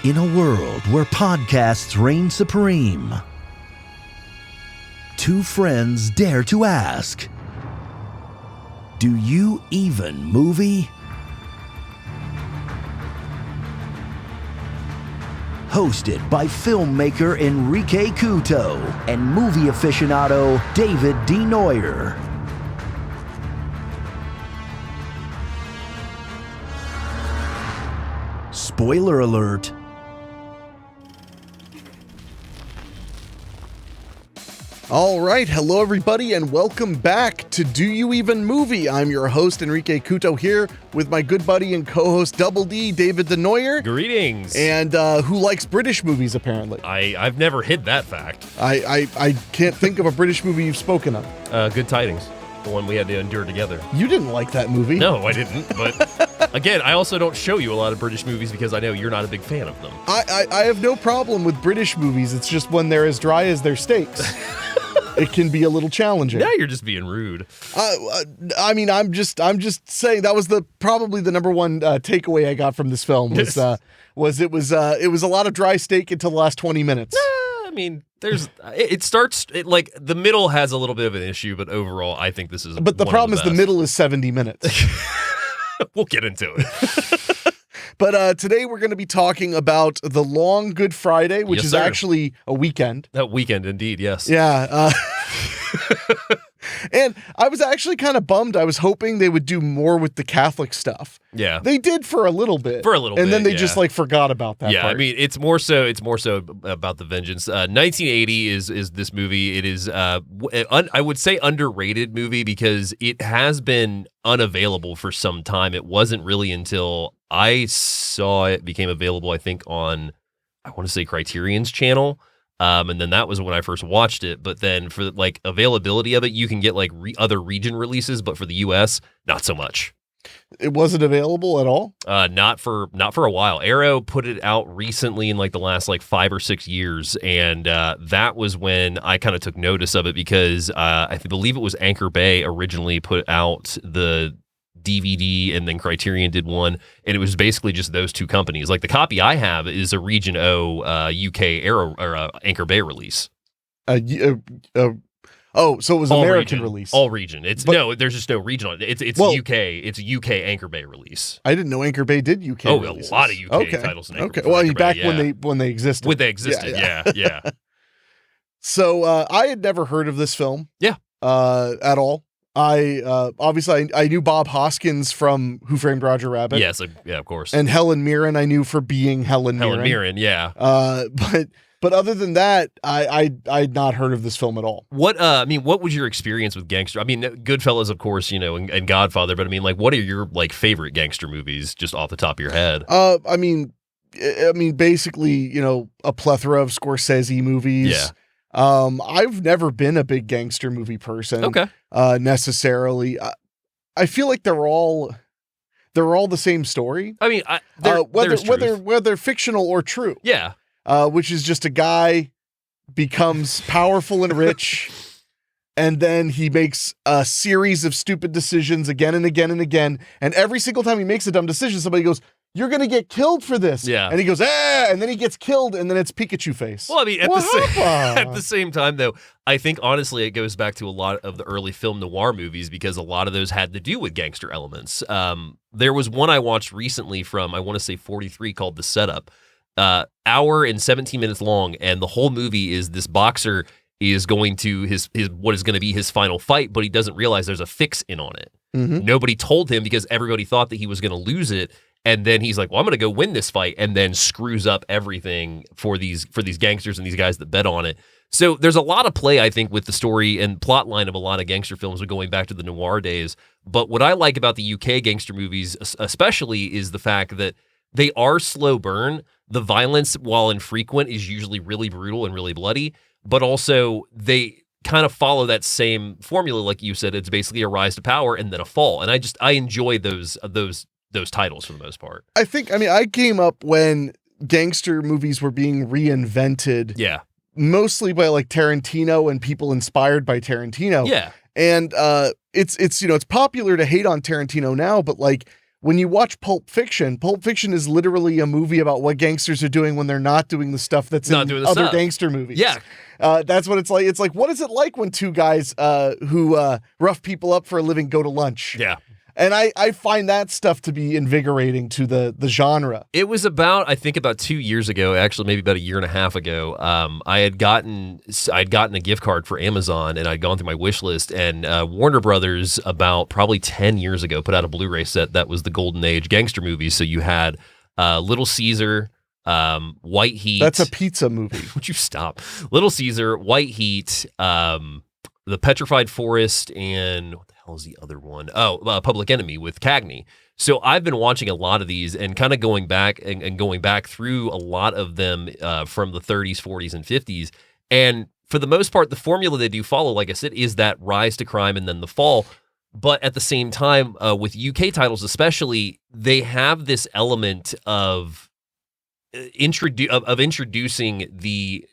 In a world where podcasts reign supreme, two friends dare to ask, do you even movie? Hosted by filmmaker Henrique and movie aficionado David D. Neuer. Spoiler alert. All right, hello everybody, and welcome back to Do You Even Movie? I'm your host, Henrique Couto, here with my good buddy and co-host, Double D, David De Neuer. Greetings. And who likes British movies, apparently. I've never hid that fact. I can't think of a British movie you've spoken of. Good Tidings, the one we had to endure together. You didn't like that movie. No, I didn't, but again, I also don't show you a lot of British movies because I know you're not a big fan of them. I have no problem with British movies, it's just when they're as dry as their steaks. It can be a little challenging. Now you're just being rude. I mean, I'm just saying that was probably the number one takeaway I got from this film was it was a lot of dry steak until the last 20 minutes. I mean, like the middle has a little bit of an issue, but overall, I think this is. But the problem is the middle is 70 minutes. We'll get into it. But today we're going to be talking about The Long Good Friday, which is actually a weekend. That weekend, indeed, yes. Yeah. And I was actually kind of bummed. I was hoping they would do more with the Catholic stuff. Yeah. They did for a little bit. And then they just forgot about that part. I mean, it's more so about the vengeance. 1980 is this movie. It is I would say underrated movie because it has been unavailable for some time. It wasn't really until I saw it became available, I think, on, I want to say, Criterion's channel. And then that was when I first watched it. But then for like availability of it, you can get like other region releases, but for the US, not so much. It wasn't available at all? Not for a while. Arrow put it out recently in like the last like 5 or 6 years, and that was when I kind of took notice of it because I believe it was Anchor Bay originally put out the DVD, and then Criterion did one, and it was basically just those two companies. Like the copy I have is a Region O UK Arrow or Anchor Bay release. So it was all American release. All region. There's just no region on it. It's UK. It's a UK Anchor Bay release. I didn't know Anchor Bay did UK releases. A lot of UK titles in Anchor Bay. Well, back when they existed. When they existed, yeah. So I had never heard of this film. Yeah. At all. Obviously I knew Bob Hoskins from Who Framed Roger Rabbit. Yes, yeah, of course. And Helen Mirren I knew for being Helen Mirren. Helen Mirren, yeah. But other than that, I'd not heard of this film at all. What was your experience with gangster? I mean, Goodfellas, of course, and Godfather. But I mean, like, what are your like favorite gangster movies, just off the top of your head? I mean, basically, a plethora of Scorsese movies. Yeah. I've never been a big gangster movie person. Okay. Necessarily. I feel like they're all the same story. I mean, whether fictional or true. Yeah. Which is just a guy becomes powerful and rich, and then he makes a series of stupid decisions again and again and again. And every single time he makes a dumb decision, somebody goes, "You're going to get killed for this." Yeah. And he goes, and then he gets killed, and then it's Pikachu face. Well, I mean, at the same time, though, I think, honestly, it goes back to a lot of the early film noir movies because a lot of those had to do with gangster elements. There was one I watched recently from, I want to say 43, called The Setup. Hour and 17 minutes long, and the whole movie is this boxer is going to his what is going to be his final fight, but he doesn't realize there's a fix-in on it. Mm-hmm. Nobody told him because everybody thought that he was going to lose it. And then he's like, well, I'm going to go win this fight, and then screws up everything for these gangsters and these guys that bet on it. So there's a lot of play, I think, with the story and plot line of a lot of gangster films going back to the noir days. But what I like about the UK gangster movies especially is the fact that they are slow burn. The violence, while infrequent, is usually really brutal and really bloody, but also they kind of follow that same formula, like you said. It's basically a rise to power and then a fall. And I enjoy those titles for the most part. I came up when gangster movies were being reinvented. Yeah. Mostly by like Tarantino and people inspired by Tarantino. Yeah. And it's popular to hate on Tarantino now, but like when you watch Pulp Fiction is literally a movie about what gangsters are doing when they're not doing the stuff that's Not in doing the other stuff. gangster movies. Yeah. That's what it's like. It's like, what is it like when two guys who rough people up for a living go to lunch? Yeah. And I find that stuff to be invigorating to the genre. It was I think about 2 years ago, actually maybe about a year and a half ago. I'd gotten a gift card for Amazon, and I'd gone through my wish list, and Warner Brothers about probably 10 years ago put out a Blu-ray set that was the Golden Age gangster movies. So you had Little Caesar, White Heat. That's a pizza movie. Would you stop? Little Caesar, White Heat, The Petrified Forest, and what the hell is the other one? Oh, Public Enemy with Cagney. So I've been watching a lot of these and kind of going back and going back through a lot of them from the 30s, 40s, and 50s. And for the most part, the formula they do follow, like I said, is that rise to crime and then the fall. But at the same time, with UK titles especially, they have this element of introducing the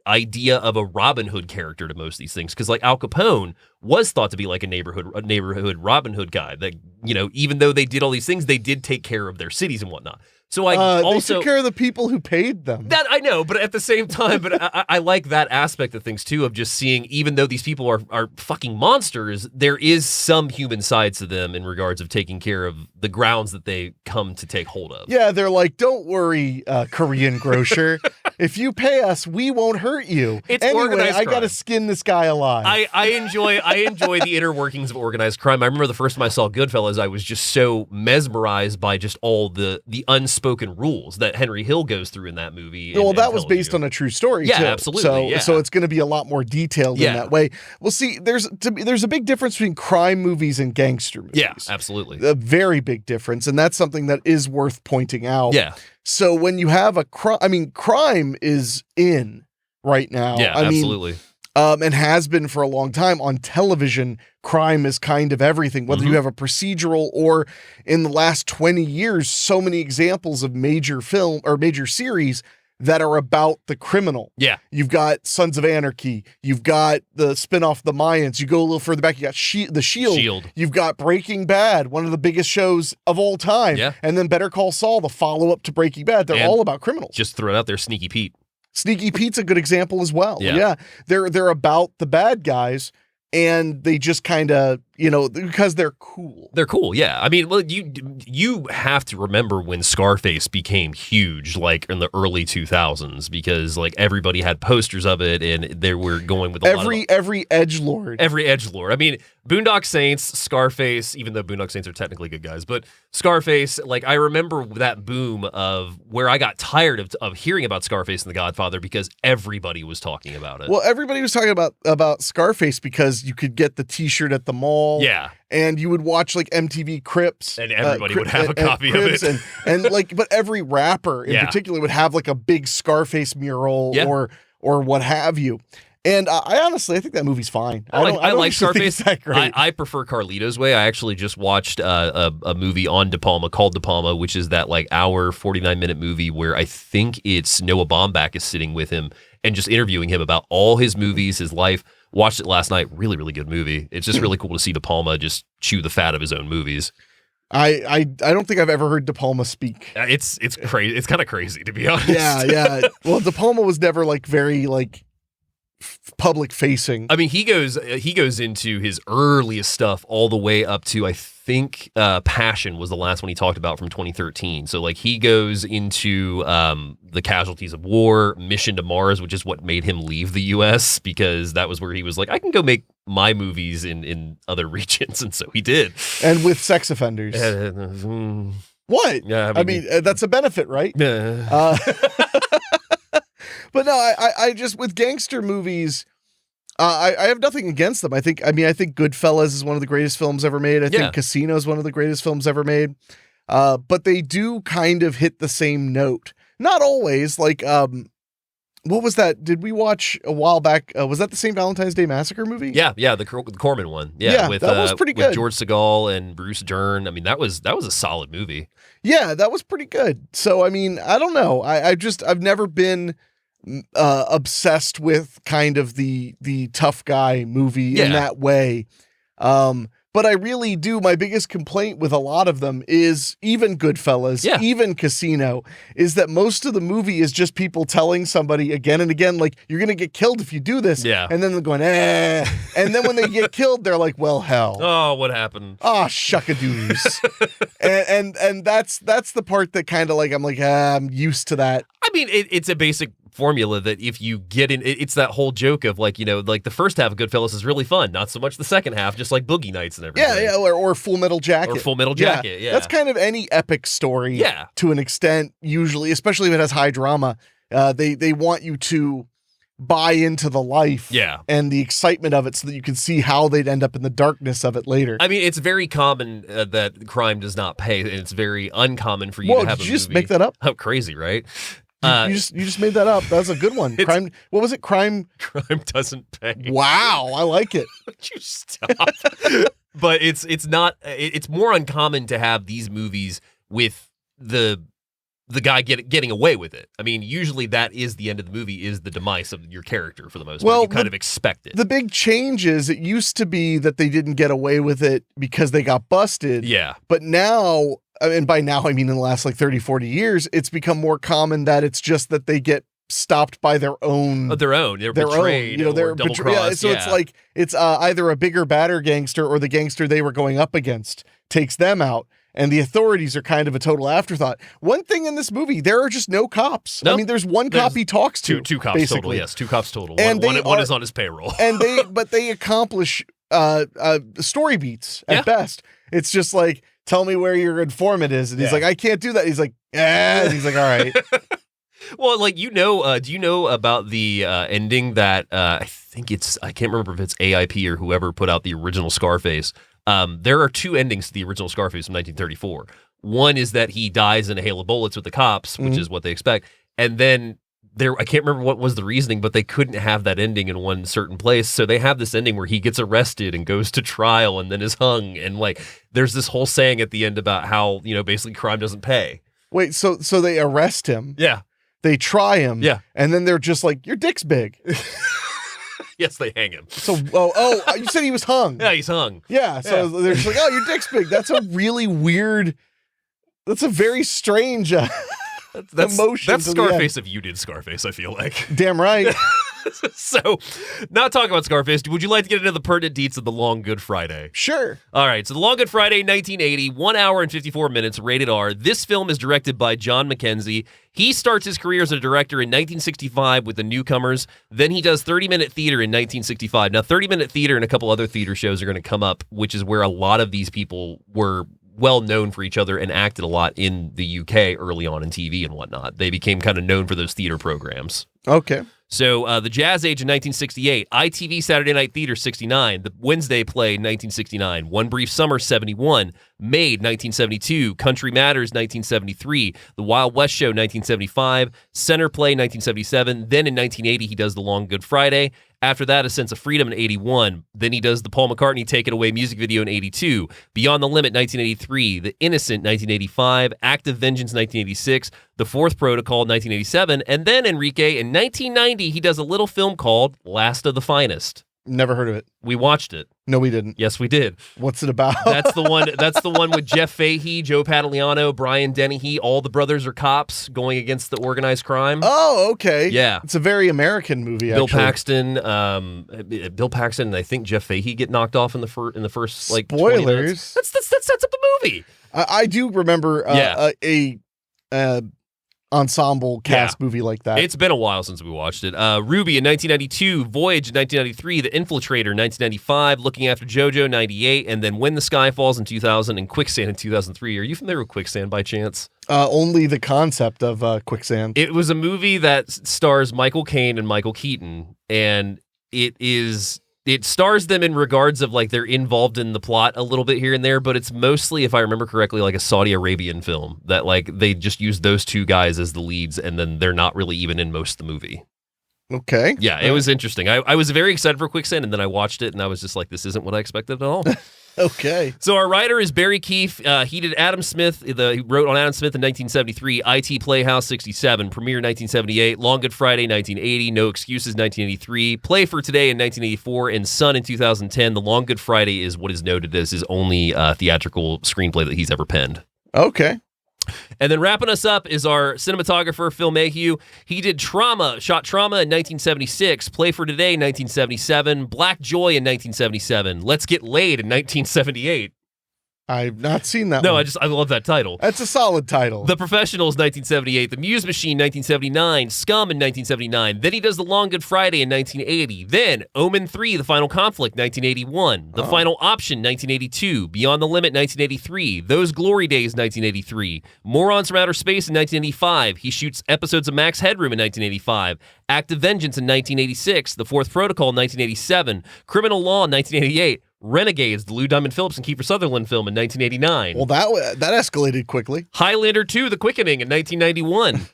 idea of a Robin Hood character to most of these things, because like Al Capone was thought to be like a neighborhood Robin Hood guy that, you know, even though they did all these things, they did take care of their cities and whatnot. So I also they took care of the people who paid them. That I know, but at the same time, I like that aspect of things too, of just seeing, even though these people are fucking monsters, there is some human sides to them in regards of taking care of the grounds that they come to take hold of. Yeah, they're like, don't worry, Korean grocer. If you pay us, we won't hurt you. It's anyway, organized I crime. gotta skin this guy alive. I enjoy the inner workings of organized crime. I remember the first time I saw Goodfellas, I was just so mesmerized by just all the unspoken rules that Henry Hill goes through in that movie. Well, that was based on a true story, Yeah, too. absolutely, So it's going to be a lot more detailed in that way. Well, see, there's a big difference between crime movies and gangster movies. Yeah, absolutely. A very big difference, and that's something that is worth pointing out. Yeah. So when you have crime is in right now. Yeah, absolutely. And has been for a long time on television. Crime is kind of everything, whether you have a procedural or in the last 20 years, so many examples of major film or major series that are about the criminal. Yeah. You've got Sons of Anarchy. You've got the spinoff The Mayans. You go a little further back, you got The Shield. You've got Breaking Bad, one of the biggest shows of all time. Yeah. And then Better Call Saul, the follow-up to Breaking Bad. They're all about criminals. Just throw it out there, Sneaky Pete. Sneaky Pete's a good example as well. Yeah. They're about the bad guys, and they just kind of, because they're cool. They're cool, yeah. I mean, well, you have to remember when Scarface became huge, like in the early 2000s, because like everybody had posters of it, and they were going with every edgelord. Every edgelord. I mean, Boondock Saints, Scarface, even though Boondock Saints are technically good guys, but Scarface, like I remember that boom of where I got tired of hearing about Scarface and The Godfather because everybody was talking about it. Well, everybody was talking about Scarface because you could get the t-shirt at the mall. Yeah. And you would watch like MTV Cribs. And everybody would have a copy of it. And like, but every rapper in particular would have like a big Scarface mural or what have you. And I honestly think that movie's fine. I like Scarface. That great. I prefer Carlito's Way. I actually just watched a movie on De Palma called De Palma, which is that like hour, 49-minute movie where I think it's Noah Baumbach is sitting with him and just interviewing him about all his movies, his life. Watched it last night. Really, really good movie. It's just really cool to see De Palma just chew the fat of his own movies. I don't think I've ever heard De Palma speak. It's crazy. It's kind of crazy, to be honest. Yeah. Well, De Palma was never like very like public facing. I mean, he goes into his earliest stuff all the way up to, I think, Passion was the last one he talked about from 2013. So like he goes into the Casualties of War, Mission to Mars, which is what made him leave the US, because that was where he was like, I can go make my movies in other regions, and so he did. And with sex offenders. What? Yeah, I mean that's a benefit, right? But no, I just, with gangster movies, I have nothing against them. I think Goodfellas is one of the greatest films ever made. I think Casino is one of the greatest films ever made. But they do kind of hit the same note. Not always. Like, what was that? Did we watch a while back? Was that the St. Valentine's Day Massacre movie? Yeah, the Corman one. Yeah, that was pretty good. With George Segal and Bruce Dern. I mean, that was a solid movie. Yeah, that was pretty good. So, I mean, I don't know. I've never been obsessed with kind of the tough guy movie in that way. But I really do. My biggest complaint with a lot of them is even Goodfellas, even Casino, is that most of the movie is just people telling somebody again and again, like, you're going to get killed if you do this. Yeah. And then they're going, eh. And then when they get killed, they're like, well, hell. Oh, what happened? Oh, shuckadoos. and that's the part that kind of like, I'm like, I'm used to that. I mean, it's a basic formula that if you get in, it's that whole joke of like, like the first half of Goodfellas is really fun, not so much the second half, just like Boogie Nights and everything. Yeah, or Full Metal Jacket. Or Full Metal Jacket, yeah. That's kind of any epic story to an extent, usually, especially if it has high drama. They want you to buy into the life and the excitement of it so that you can see how they'd end up in the darkness of it later. I mean, it's very common that crime does not pay, and it's very uncommon for you to have a movie. Did you just make that up? Oh, crazy, right? You just made that up. That's a good one. Crime. What was it? Crime doesn't pay. Wow, I like it. Would you stop? But it's not. It's more uncommon to have these movies with the guy getting away with it. I mean, usually that is the end of the movie, is the demise of your character for the most part. You kind of expect it. The big change is it used to be that they didn't get away with it because they got busted. Yeah. But now, and by now I mean in the last like 30, 40 years, it's become more common that it's just that they get stopped by their own. They're betrayed. They're betrayed. Yeah, so it's like it's either a bigger, badder gangster or the gangster they were going up against takes them out. And the authorities are kind of a total afterthought. One thing in this movie, there are just no cops. Nope. I mean, there's one cop he talks to. Two cops basically. total, yes. Two cops total. And one is on his payroll. But they accomplish story beats at best. It's just like, tell me where your informant is. And he's like, I can't do that. He's like, and he's like, all right. Well, like, do you know about the ending that I can't remember if it's AIP or whoever put out the original Scarface. There are two endings to the original Scarface from 1934. One is that he dies in a hail of bullets with the cops, which is what they expect. And then I can't remember what was the reasoning, but they couldn't have that ending in one certain place. So they have this ending where he gets arrested and goes to trial and then is hung. And like, there's this whole saying at the end about how, basically crime doesn't pay. Wait, so they arrest him. Yeah. They try him. Yeah. And then they're just like, your dick's big. Yes, they hang him. So, you said he was hung. Yeah, he's hung. Yeah, so they're just like, oh, your dick's big. That's a really weird, that's a very strange emotion. That's Scarface if you did Scarface, I feel like. Damn right. So, not talking about Scarface, would you like to get into the pertinent deets of The Long Good Friday? Sure. All right, so The Long Good Friday, 1980, 1 hour and 54 minutes, rated R. This film is directed by John Mackenzie. He starts his career as a director in 1965 with The Newcomers. Then he does 30-minute theater in 1965. Now, 30-minute theater and a couple other theater shows are going to come up, which is where a lot of these people were well known for each other and acted a lot in the UK early on in TV and whatnot. They became kind of known for those theater programs. Okay. So the Jazz Age in 1968, ITV Saturday Night Theater 69, the Wednesday Play 1969, One Brief Summer 71, Made 1972, Country Matters 1973, The Wild West Show 1975, Center Play 1977. Then in 1980 he does The Long Good Friday. After that, A Sense of Freedom in 81. Then he does the Paul McCartney Take It Away music video in 82. Beyond the Limit 1983. The Innocent 1985. Act of Vengeance 1986. The Fourth Protocol 1987. And then Henrique in 1990, he does a little film called Last of the Finest. Never heard of it. We watched it. No, we didn't. Yes, we did. What's it about? That's the one. That's the one with Jeff Fahey, Joe Pantoliano, Brian Dennehy. All the brothers are cops going against the organized crime. Oh, okay. Yeah, it's a very American movie. Bill actually. Paxton, and I think Jeff Fahey get knocked off in the first like spoilers. 20 minutes. That sets up the movie. I do remember a ensemble cast movie like that. It's been a while since we watched it. Ruby in 1992, Voyage in 1993, The Infiltrator in 1995, Looking After JoJo 98, and then When the Sky Falls in 2000 and Quicksand in 2003. Are you familiar with Quicksand by chance? Only the concept of Quicksand. It was a movie that stars Michael Caine and Michael Keaton, and it stars them in regards of like they're involved in the plot a little bit here and there, but it's mostly, if I remember correctly, like a Saudi Arabian film that like they just use those two guys as the leads and then they're not really even in most of the movie. Okay. Yeah, it was interesting. I was very excited for Quicksand and then I watched it and I was just like, this isn't what I expected at all. Okay. So our writer is Barry Keefe. He did Adam Smith. He wrote on Adam Smith in 1973, IT Playhouse 67, Premiere 1978, Long Good Friday 1980, No Excuses 1983, Play for Today in 1984, and Sun in 2010. The Long Good Friday is what is noted as his only theatrical screenplay that he's ever penned. Okay. And then wrapping us up is our cinematographer, Phil Mayhew. He did shot Trauma in 1976, Play for Today in 1977, Black Joy in 1977, Let's Get Laid in 1978. I've not seen that No, one. I love that title. That's a solid title. The Professionals, 1978. The Muse Machine, 1979. Scum in 1979. Then he does The Long Good Friday in 1980. Then Omen 3, The Final Conflict, 1981. The Final Option, 1982. Beyond the Limit, 1983. Those Glory Days, 1983. Morons from Outer Space in 1985. He shoots episodes of Max Headroom in 1985. Act of Vengeance in 1986. The Fourth Protocol in 1987. Criminal Law in 1988. Renegades, the Lou Diamond Phillips and Kiefer Sutherland film in 1989. Well, that escalated quickly. Highlander 2, The Quickening in 1991.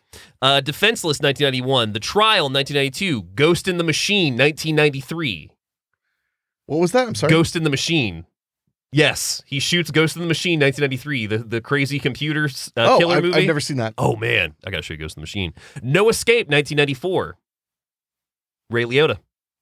Defenseless, 1991. The Trial, 1992. Ghost in the Machine, 1993. What was that? I'm sorry. Ghost in the Machine. Yes, he shoots Ghost in the Machine, 1993. The crazy computer killer movie. I've never seen that. Oh, man. I got to show you Ghost in the Machine. No Escape, 1994. Ray Liotta.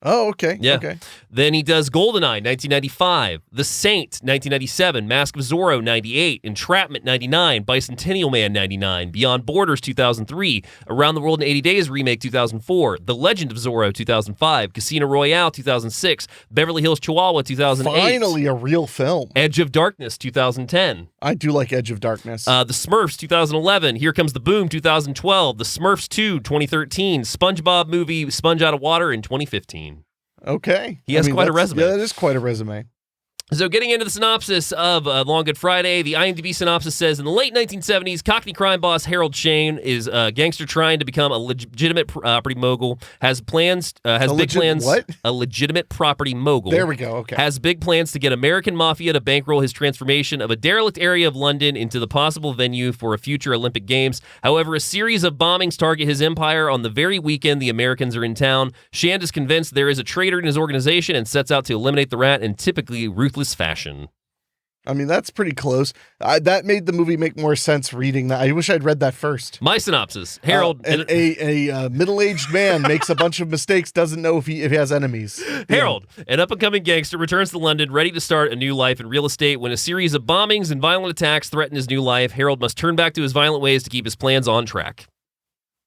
Oh, okay. Yeah. Okay. Then he does Goldeneye, 1995, The Saint, 1997, Mask of Zorro, 98, Entrapment, 99, Bicentennial Man, 99, Beyond Borders, 2003, Around the World in 80 Days remake, 2004, The Legend of Zorro, 2005, Casino Royale, 2006, Beverly Hills Chihuahua, 2008. Finally, a real film. Edge of Darkness, 2010. I do like Edge of Darkness. The Smurfs, 2011. Here Comes the Boom, 2012. The Smurfs 2, 2013. SpongeBob movie, Sponge Out of Water in 2015. Okay. He has quite a resume. Yeah, that is quite a resume. So getting into the synopsis of Long Good Friday, the IMDb synopsis says, in the late 1970s, Cockney crime boss Harold Shane is a gangster trying to become a legitimate property mogul, has big plans. What? A legitimate property mogul. There we go, okay. Has big plans to get American mafia to bankroll his transformation of a derelict area of London into the possible venue for a future Olympic Games. However, a series of bombings target his empire on the very weekend the Americans are in town. Shand is convinced there is a traitor in his organization and sets out to eliminate the rat in typically ruthless fashion. I mean, that's pretty close. That made the movie make more sense reading that. I wish I'd read that first. My synopsis. Harold... a middle-aged man makes a bunch of mistakes, doesn't know if he has enemies. Harold, an up-and-coming gangster, returns to London ready to start a new life in real estate. When a series of bombings and violent attacks threaten his new life, Harold must turn back to his violent ways to keep his plans on track.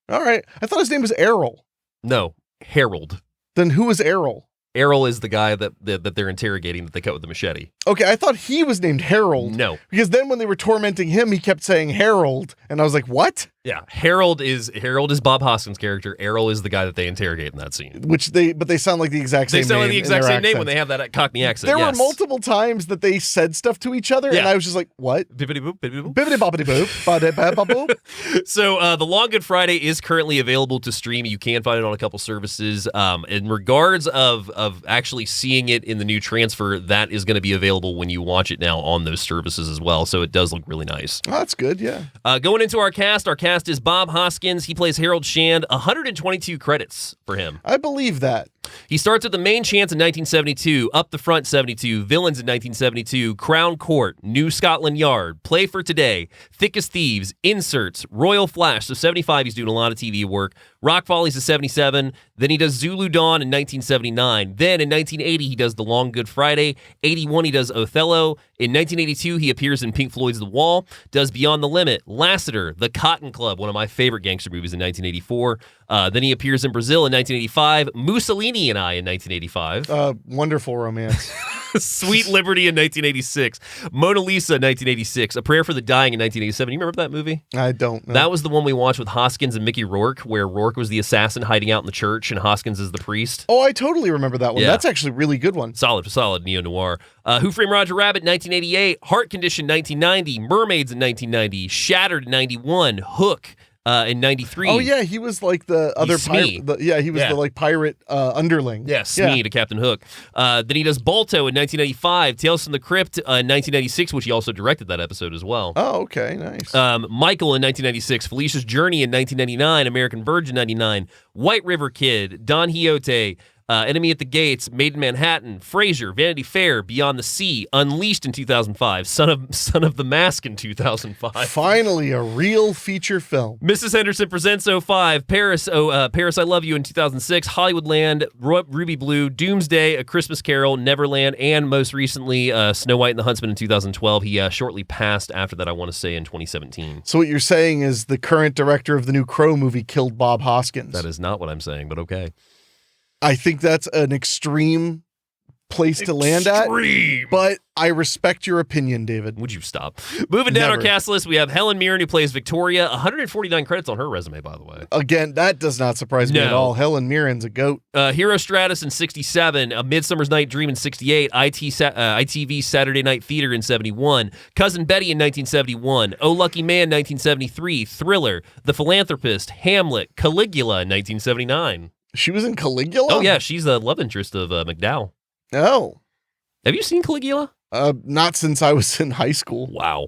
All right. I thought his name was Errol. No, Harold. Then who is Errol? Errol is the guy that they're interrogating that they cut with the machete. Okay, I thought he was named Harold. No. Because then when they were tormenting him, he kept saying Harold, and I was like, what? Yeah, Harold is Bob Hoskins' character. Errol is the guy that they interrogate in that scene. But they sound like the exact same name. They sound like the exact in their same name accents. when they have that Cockney accent. There yes. were multiple times that they said stuff to each other, and I was just like, what? Bibbidi boop, bibbidi boop. Bibbidi boppity boop. Ba-da-ba-ba-boop. So the Long Good Friday is currently available to stream. You can find it on a couple services. In regards of actually seeing it in the new transfer, that is going to be available when you watch it now on those services as well. So it does look really nice. Oh, that's good, yeah. Going into our cast is Bob Hoskins. He plays Harold Shand. 122 credits for him. I believe that. He starts with The Main Chance in 1972, Up the Front 72, Villains in 1972, Crown Court, New Scotland Yard, Play for Today, Thick as Thieves, Inserts, Royal Flash. So 75, he's doing a lot of TV work. Rock Follies is 77. Then he does Zulu Dawn in 1979. Then in 1980, he does The Long Good Friday. 81, he does Othello. In 1982, he appears in Pink Floyd's The Wall, does Beyond the Limit, Lassiter, The Cotton Club, one of my favorite gangster movies in 1984. Then he appears in Brazil in 1985, Mussolini and I in 1985. Wonderful romance. Sweet Liberty in 1986, Mona Lisa in 1986, A Prayer for the Dying in 1987. You remember that movie? I don't know. That was the one we watched with Hoskins and Mickey Rourke, where Rourke was the assassin hiding out in the church and Hoskins is the priest. Oh, I totally remember that one. Yeah. That's actually a really good one. Solid neo-noir. Who Framed Roger Rabbit, 1988, Heart Condition, 1990, Mermaids in 1990, Shattered in 91, Hook in 93. Oh, yeah, he was like the other Smee. pirate. He was the like pirate underling. Yeah, Smee to Captain Hook. Then he does Balto in 1995, Tales from the Crypt in 1996, which he also directed that episode as well. Oh, okay, nice. Michael in 1996, Felicia's Journey in 1999, American Virgin 99, White River Kid, Don Quixote, Enemy at the Gates, Made in Manhattan, Frasier, Vanity Fair, Beyond the Sea, Unleashed in 2005, Son of the Mask in 2005. Finally, a real feature film. Mrs. Henderson Presents 05, Paris, Paris I Love You in 2006, Hollywoodland, Ruby Blue, Doomsday, A Christmas Carol, Neverland, and most recently, Snow White and the Huntsman in 2012. He shortly passed after that, I want to say, in 2017. So what you're saying is the current director of the new Crow movie killed Bob Hoskins. That is not what I'm saying, but okay. I think that's an extreme place to land at, but I respect your opinion, David. Would you stop? Moving down Never. our cast list, we have Helen Mirren, who plays Victoria. 149 credits on her resume, by the way. Again, that does not surprise me at all. Helen Mirren's a goat. Hero Stratus in 67, A Midsummer's Night Dream in 68, ITV Saturday Night Theater in 71, Cousin Betty in 1971, Oh Lucky Man 1973, Thriller, The Philanthropist, Hamlet, Caligula in 1979. She was in Caligula? Oh, yeah, she's the love interest of McDowell. Oh. Have you seen Caligula? Not since I was in high school. Wow.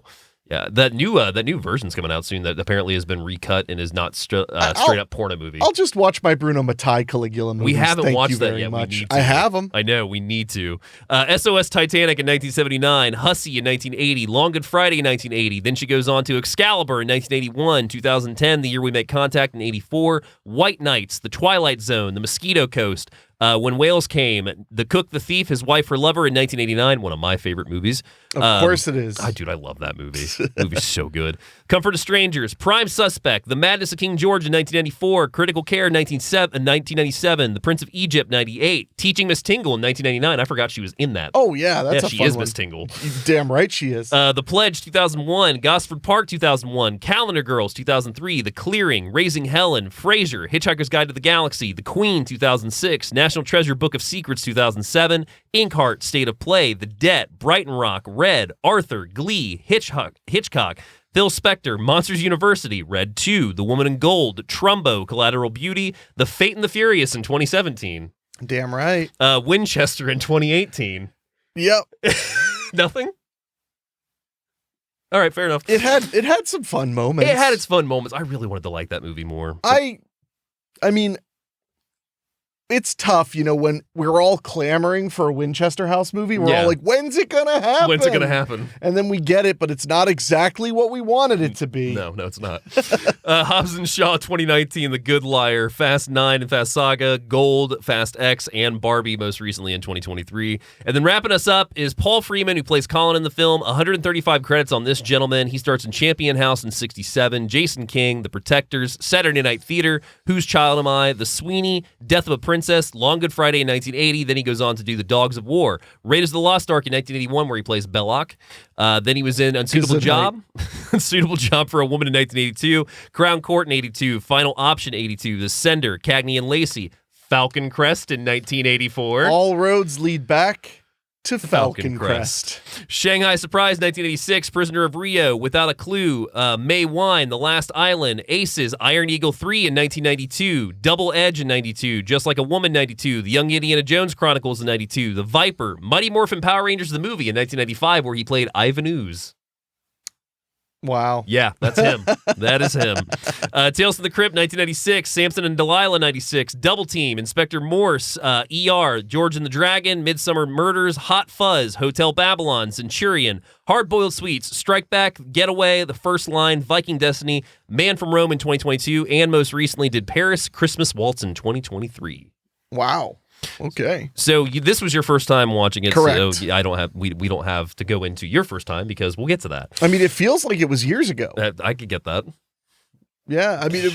Yeah, that new version's coming out soon that apparently has been recut and is not straight up porno movie. I'll just watch my Bruno Mattei Caligula movies. We haven't Thank watched you that very yet. Much. We need to. I have them. I know, we need to. SOS Titanic in 1979, Hussy in 1980, Long Good Friday in 1980. Then she goes on to Excalibur in 1981, 2010, the year we make contact in 84, White Nights, The Twilight Zone, The Mosquito Coast, When Whales Came, The Cook, the Thief, His Wife, Her Lover in 1989, one of my favorite movies. Of course it is. Dude, I love that movie. Movie's so good. Comfort of Strangers, Prime Suspect, The Madness of King George in 1994, Critical Care 1997, The Prince of Egypt 98, Teaching Miss Tingle in 1999. I forgot she was in that. Oh, yeah, that's a she fun is one. Miss Tingle. Damn right she is. The Pledge 2001, Gosford Park 2001, Calendar Girls 2003, The Clearing, Raising Helen, Frasier, Hitchhiker's Guide to the Galaxy, The Queen 2006, National Treasure Book of Secrets 2007, Inkheart, State of Play, The Debt, Brighton Rock, Red, Arthur, Glee, Hitchcock, Phil Spector, Monsters University, Red 2, The Woman in Gold, Trumbo, Collateral Beauty, The Fate and the Furious in 2017. Damn right. Winchester in 2018. Yep. Nothing? All right, fair enough. It had some fun moments. It had its fun moments. I really wanted to like that movie more. I mean, it's tough, when we're all clamoring for a Winchester House movie. We're all like, when's it gonna happen? When's it gonna happen? And then we get it, but it's not exactly what we wanted it to be. No, it's not. Hobbs and Shaw 2019, The Good Liar, Fast 9 and Fast Saga, Gold, Fast X, and Barbie most recently in 2023. And then wrapping us up is Paul Freeman, who plays Colin in the film. 135 credits on this gentleman. He starts in Champion House in 67, Jason King, The Protectors, Saturday Night Theater, Whose Child Am I, The Sweeney, Death of a Princess, Long Good Friday in 1980. Then he goes on to do The Dogs of War, Raiders of the Lost Ark in 1981, where he plays Belloc. Then he was in Unsuitable Job, Unsuitable Job for a Woman in 1982, Crown Court in 82, Final Option 82, The Sender, Cagney and Lacey, Falcon Crest in 1984. All roads lead back to Falcon Crest. Shanghai Surprise 1986, Prisoner of Rio, Without a Clue, May Wine, The Last Island, Aces, Iron Eagle 3 in 1992, Double Edge in 92, Just Like a Woman 92, The Young Indiana Jones Chronicles in 92, The Viper, Mighty Morphin Power Rangers the movie in 1995, where he played Ivan Ooze. Wow. Yeah, that's him. That is him. Tales from the Crypt, 1996. Samson and Delilah, 96. Double Team, Inspector Morse, ER, George and the Dragon, Midsummer Murders, Hot Fuzz, Hotel Babylon, Centurion, Hard Boiled Sweets, Strike Back, Getaway, The First Line, Viking Destiny, Man from Rome in 2022, and most recently did Paris Christmas Waltz in 2023. Wow. Okay. So this was your first time watching it. Correct. So I don't have we don't have to go into your first time because we'll get to that. I mean, it feels like it was years ago. I could get that. Yeah. I mean,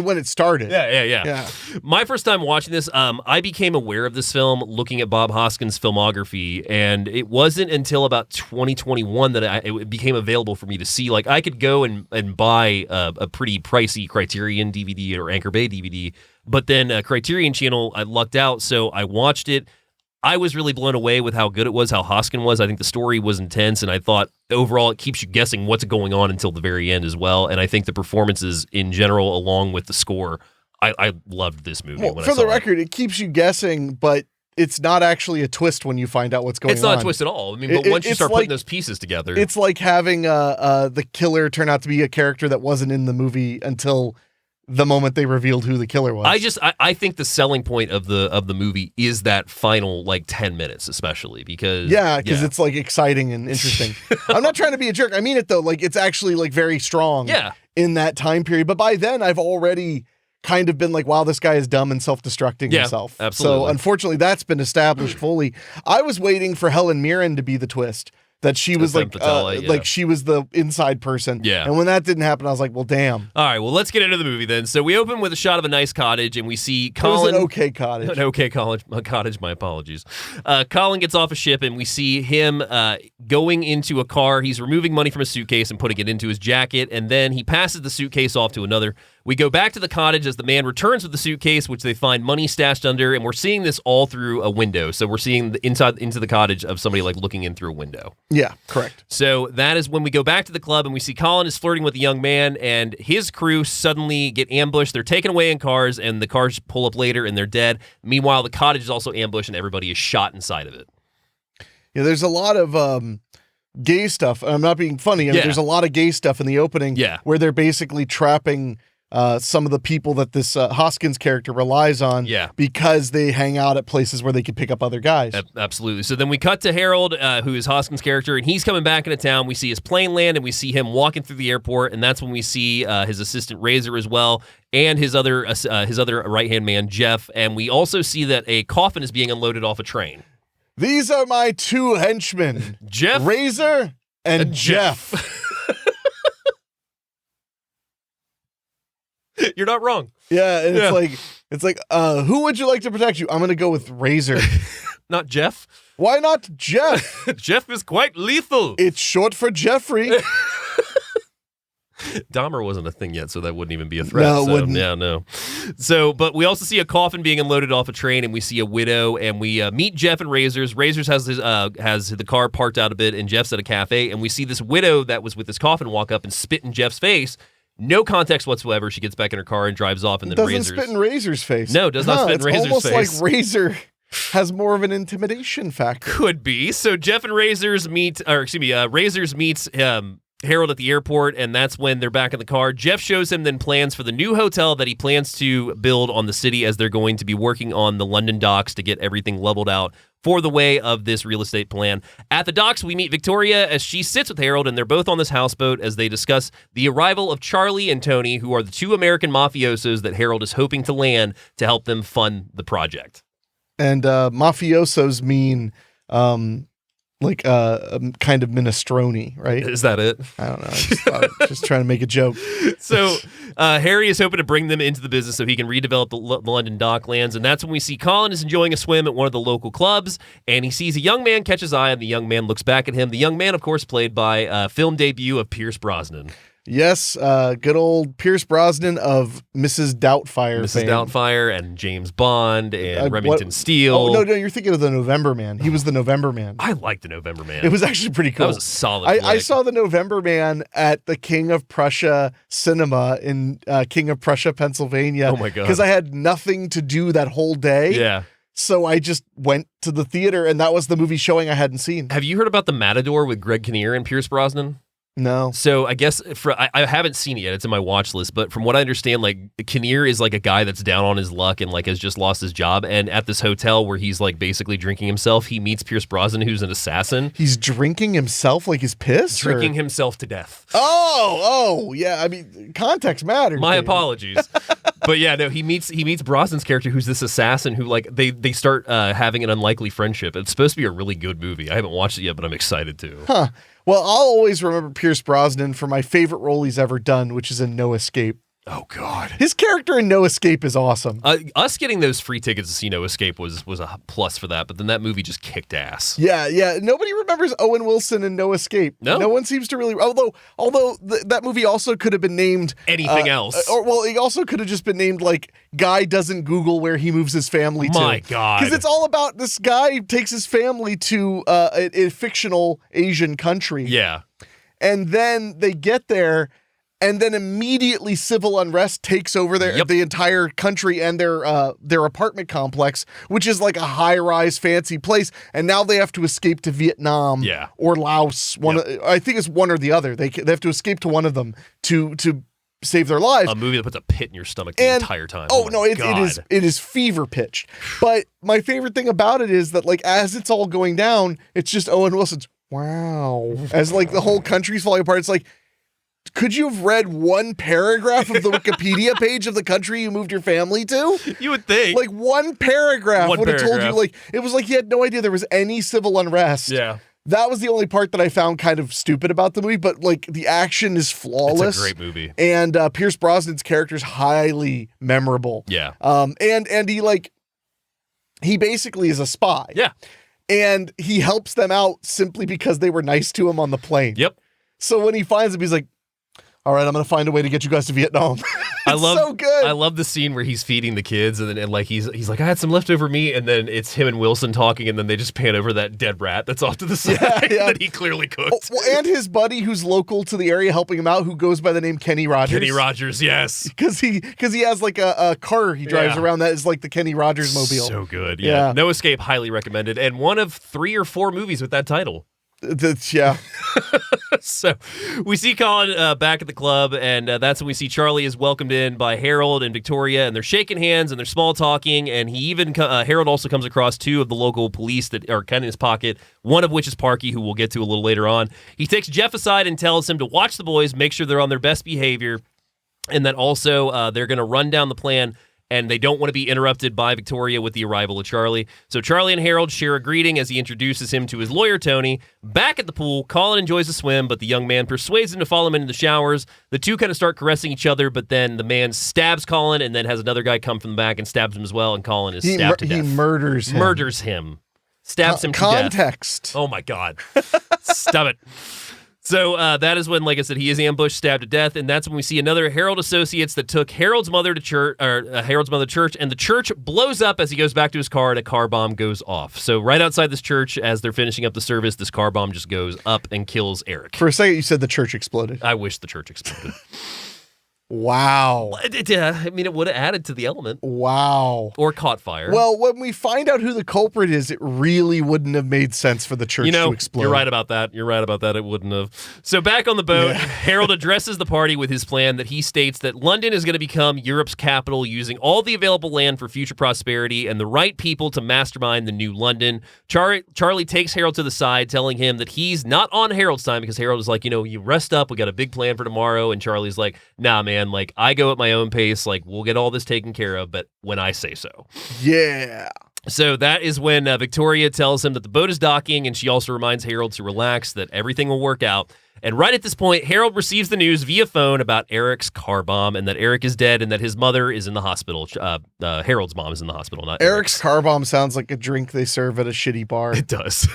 when it started. Yeah. My first time watching this, I became aware of this film looking at Bob Hoskins' filmography, and it wasn't until about 2021 that it became available for me to see. Like, I could go and buy a pretty pricey Criterion DVD or Anchor Bay DVD, but then Criterion Channel, I lucked out, so I watched it. I was really blown away with how good it was, how Hoskin was. I think the story was intense, and I thought overall it keeps you guessing what's going on until the very end as well. And I think the performances in general, along with the score, I loved this movie. Well, when for I saw the record, it keeps you guessing, but it's not actually a twist when you find out what's going on. It's not a twist at all. I mean, but once you start putting those pieces together. It's like having the killer turn out to be a character that wasn't in the movie until the moment they revealed who the killer was. I think the selling point of the movie is that final like 10 minutes, especially because it's like exciting and interesting. I'm not trying to be a jerk. I mean it though. Like it's actually like very strong in that time period. But by then I've already kind of been like, wow, this guy is dumb and self-destructing himself. Absolutely. So unfortunately that's been established fully. I was waiting for Helen Mirren to be the twist. That she was like she was the inside person. Yeah. And when that didn't happen, I was like, well, damn. All right, well, let's get into the movie then. So we open with a shot of a nice cottage, and we see Colin. It was an okay cottage. An okay cottage, my apologies. Colin gets off a ship, and we see him going into a car. He's removing money from a suitcase and putting it into his jacket, and then he passes the suitcase off to another. We go back to the cottage as the man returns with the suitcase, which they find money stashed under, and we're seeing this all through a window. So we're seeing the inside into the cottage of somebody like looking in through a window. Yeah, correct. So that is when we go back to the club and we see Colin is flirting with a young man and his crew suddenly get ambushed. They're taken away in cars and the cars pull up later and they're dead. Meanwhile, the cottage is also ambushed and everybody is shot inside of it. Yeah, there's a lot of gay stuff. I'm not being funny. I mean, there's a lot of gay stuff in the opening where they're basically trapping some of the people that this Hoskins character relies on because they hang out at places where they can pick up other guys. Absolutely. So then we cut to Harold, who is Hoskins' character, and he's coming back into town. We see his plane land, and we see him walking through the airport, and that's when we see his assistant Razor as well, and his other right-hand man, Jeff, and we also see that a coffin is being unloaded off a train. These are my two henchmen, Jeff, Razor, and Jeff. You're not wrong. Yeah, and it's like, who would you like to protect you? I'm gonna go with Razor. Not Jeff. Why not Jeff? Jeff is quite lethal. It's short for Jeffrey. Dahmer wasn't a thing yet, so that wouldn't even be a threat. No, it wouldn't. Yeah, no. So, but we also see a coffin being unloaded off a train, and we see a widow, and we meet Jeff and Razor's. Razor's has the car parked out a bit, and Jeff's at a cafe, and we see this widow that was with this coffin walk up and spit in Jeff's face. No context whatsoever. She gets back in her car and drives off, and then Razor's spit in Razor's face. No, does not spit in Razor's face. It's almost like Razor has more of an intimidation factor. Could be. So Jeff and Razor's meets Harold at the airport, and that's when they're back in the car. Jeff shows him then plans for the new hotel that he plans to build on the city as they're going to be working on the London docks to get everything leveled out for the way of this real estate plan. At the docks, we meet Victoria as she sits with Harold, and they're both on this houseboat as they discuss the arrival of Charlie and Tony, who are the two American mafiosos that Harold is hoping to land to help them fund the project. And mafiosos mean like kind of minestrone, right? Is that it? I don't know. Just trying to make a joke. So Harry is hoping to bring them into the business so he can redevelop the London docklands, and that's when we see Colin is enjoying a swim at one of the local clubs, and he sees a young man catch his eye, and the young man looks back at him. The young man, of course, played by film debut of Pierce Brosnan. Yes, good old Pierce Brosnan of Mrs. Doubtfire Mrs. fame. Doubtfire and James Bond and Remington Steele. Oh, no, you're thinking of the November Man. He was the November Man. I like the November Man. It was actually pretty cool. That was a solid I saw the November Man at the King of Prussia Cinema in King of Prussia, Pennsylvania. Oh, my God. Because I had nothing to do that whole day. Yeah. So I just went to the theater, and that was the movie showing I hadn't seen. Have you heard about The Matador with Greg Kinnear and Pierce Brosnan? No. So I guess I haven't seen it yet. It's in my watch list. But from what I understand, like Kinnear is like a guy that's down on his luck and like has just lost his job. And at this hotel where he's like basically drinking himself, he meets Pierce Brosnan, who's an assassin. He's drinking himself like he's pissed? Drinking himself to death. Oh, yeah. I mean, context matters. My apologies. But yeah, no, he meets Brosnan's character, who's this assassin who like they start having an unlikely friendship. It's supposed to be a really good movie. I haven't watched it yet, but I'm excited to. Huh. Well, I'll always remember Pierce Brosnan for my favorite role he's ever done, which is in No Escape. Oh, God. His character in No Escape is awesome. Us getting those free tickets to see No Escape was a plus for that, but then that movie just kicked ass. Yeah. Nobody remembers Owen Wilson in No Escape. No one seems to really. Although that movie also could have been named anything else. It also could have just been named like Guy Doesn't Google Where He Moves His Family to. My God. Because it's all about this guy who takes his family to a fictional Asian country. Yeah. And then they get there, and then immediately civil unrest takes over the entire country and their apartment complex, which is like a high-rise fancy place. And now they have to escape to Vietnam or Laos. I think it's one or the other. They have to escape to one of them to save their lives. A movie that puts a pit in your stomach the entire time. Oh, my no, it God. is fever pitched. But my favorite thing about it is that, like, as it's all going down, it's just Owen Wilson's, wow. As, like, the whole country's falling apart, it's like, could you have read one paragraph of the Wikipedia page of the country you moved your family to? You would think. Like, one paragraph would have told you, like, it was like he had no idea there was any civil unrest. Yeah. That was the only part that I found kind of stupid about the movie, but, like, the action is flawless. It's a great movie. And Pierce Brosnan's character is highly memorable. Yeah. And he, like, he basically is a spy. Yeah. And he helps them out simply because they were nice to him on the plane. Yep. So when he finds them, he's like, all right, I'm going to find a way to get you guys to Vietnam. So good. I love the scene where he's feeding the kids and like he's like, I had some leftover meat, and then it's him and Wilson talking, and then they just pan over that dead rat that's off to the side that he clearly cooked. Oh, well, and his buddy who's local to the area helping him out, who goes by the name Kenny Rogers. Kenny Rogers, yes. Because he has like a car he drives around that is like the Kenny Rogers mobile. So good, yeah. No Escape, highly recommended, and one of 3 or 4 movies with that title. Yeah. So we see Colin back at the club, and that's when we see Charlie is welcomed in by Harold and Victoria, and they're shaking hands and they're small talking, and he even Harold also comes across 2 of the local police that are kind of in his pocket, one of which is Parky, who we'll get to a little later on. He takes Jeff aside and tells him to watch the boys, make sure they're on their best behavior, and that also they're going to run down the plan, and they don't want to be interrupted by Victoria with the arrival of Charlie. So Charlie and Harold share a greeting as he introduces him to his lawyer, Tony. Back at the pool, Colin enjoys the swim, but the young man persuades him to follow him into the showers. The two kind of start caressing each other, but then the man stabs Colin and then has another guy come from the back and stabs him as well, and Colin is stabbed to death. He murders him. Stabs him to death. Oh, my God. Stop it. So that is when, like I said, he is ambushed, stabbed to death, and that's when we see another Harold associates that took Harold's mother to church, and the church blows up as he goes back to his car, and a car bomb goes off. So right outside this church, as they're finishing up the service, this car bomb just goes up and kills Eric. For a second, you said the church exploded. I wish the church exploded. Wow. I mean, it would have added to the element. Wow. Or caught fire. Well, when we find out who the culprit is, it really wouldn't have made sense for the church to explode. You're right about that. It wouldn't have. So back on the boat, Harold addresses the party with his plan that he states that London is going to become Europe's capital, using all the available land for future prosperity and the right people to mastermind the new London. Charlie takes Harold to the side, telling him that he's not on Harold's time, because Harold is like, you rest up. We got a big plan for tomorrow. And Charlie's like, nah, man. Like, I go at my own pace. Like, we'll get all this taken care of, but when I say so. Yeah. So that is when Victoria tells him that the boat is docking, and she also reminds Harold to relax, that everything will work out. And right at this point, Harold receives the news via phone about Eric's car bomb, and that Eric is dead, and that his mother is in the hospital. Harold's mom is in the hospital, not Eric's car bomb sounds like a drink they serve at a shitty bar. It does.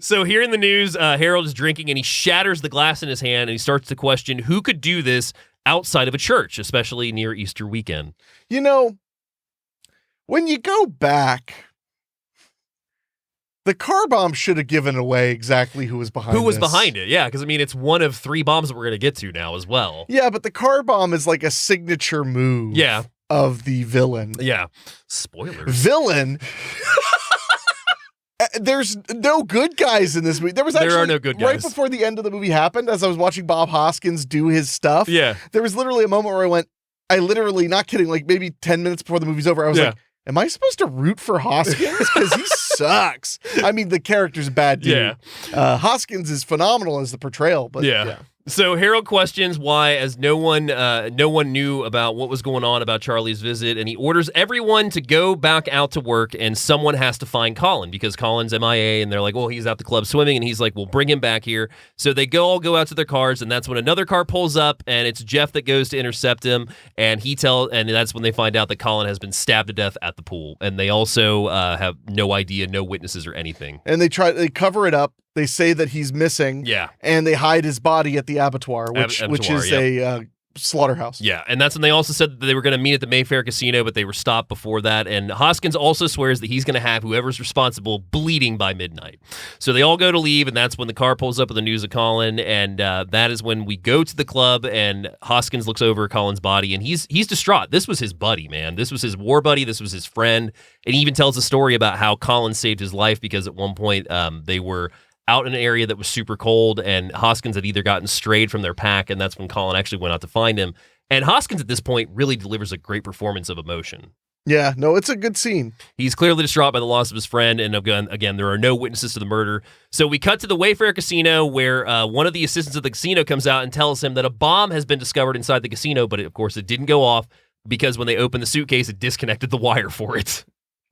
So hearing the news, Harold is drinking, and he shatters the glass in his hand, and he starts to question who could do this outside of a church, especially near Easter weekend. When you go back, the car bomb should have given away exactly who was behind it, yeah, because, I mean, it's one of 3 bombs that we're going to get to now as well. Yeah, but the car bomb is like a signature move of the villain. Yeah. Spoilers. Villain? There's no good guys in this movie. There are no good guys. Right before the end of the movie happened, as I was watching Bob Hoskins do his stuff, there was literally a moment where I literally, not kidding, like maybe 10 minutes before the movie's over, I was like, am I supposed to root for Hoskins? Because he sucks. I mean, the character's a bad dude. Yeah. Hoskins is phenomenal as the portrayal, but yeah. So Harold questions why, as no one knew about what was going on about Charlie's visit, and he orders everyone to go back out to work, and someone has to find Colin, because Colin's MIA, and they're like, well, he's at the club swimming, and he's like, well, bring him back here. So they all go out to their cars, and that's when another car pulls up, and it's Jeff that goes to intercept him, and that's when they find out that Colin has been stabbed to death at the pool, and they also have no idea, no witnesses or anything. And they cover it up. They say that he's missing. Yeah. And they hide his body at the abattoir, which is a slaughterhouse. Yeah. And that's when they also said that they were going to meet at the Mayfair Casino, but they were stopped before that. And Hoskins also swears that he's going to have whoever's responsible bleeding by midnight. So they all go to leave, and that's when the car pulls up with the news of Colin. And that is when we go to the club, and Hoskins looks over Colin's body, and he's distraught. This was his buddy, man. This was his war buddy. This was his friend. And he even tells a story about how Colin saved his life, because at one point they were out in an area that was super cold, and Hoskins had either gotten strayed from their pack, and that's when Colin actually went out to find him. And Hoskins at this point really delivers a great performance of emotion. Yeah, no, it's a good scene. He's clearly distraught by the loss of his friend, and again, there are no witnesses to the murder. So we cut to the Wayfair Casino, where one of the assistants of the casino comes out and tells him that a bomb has been discovered inside the casino, but of course it didn't go off because when they opened the suitcase, it disconnected the wire for it.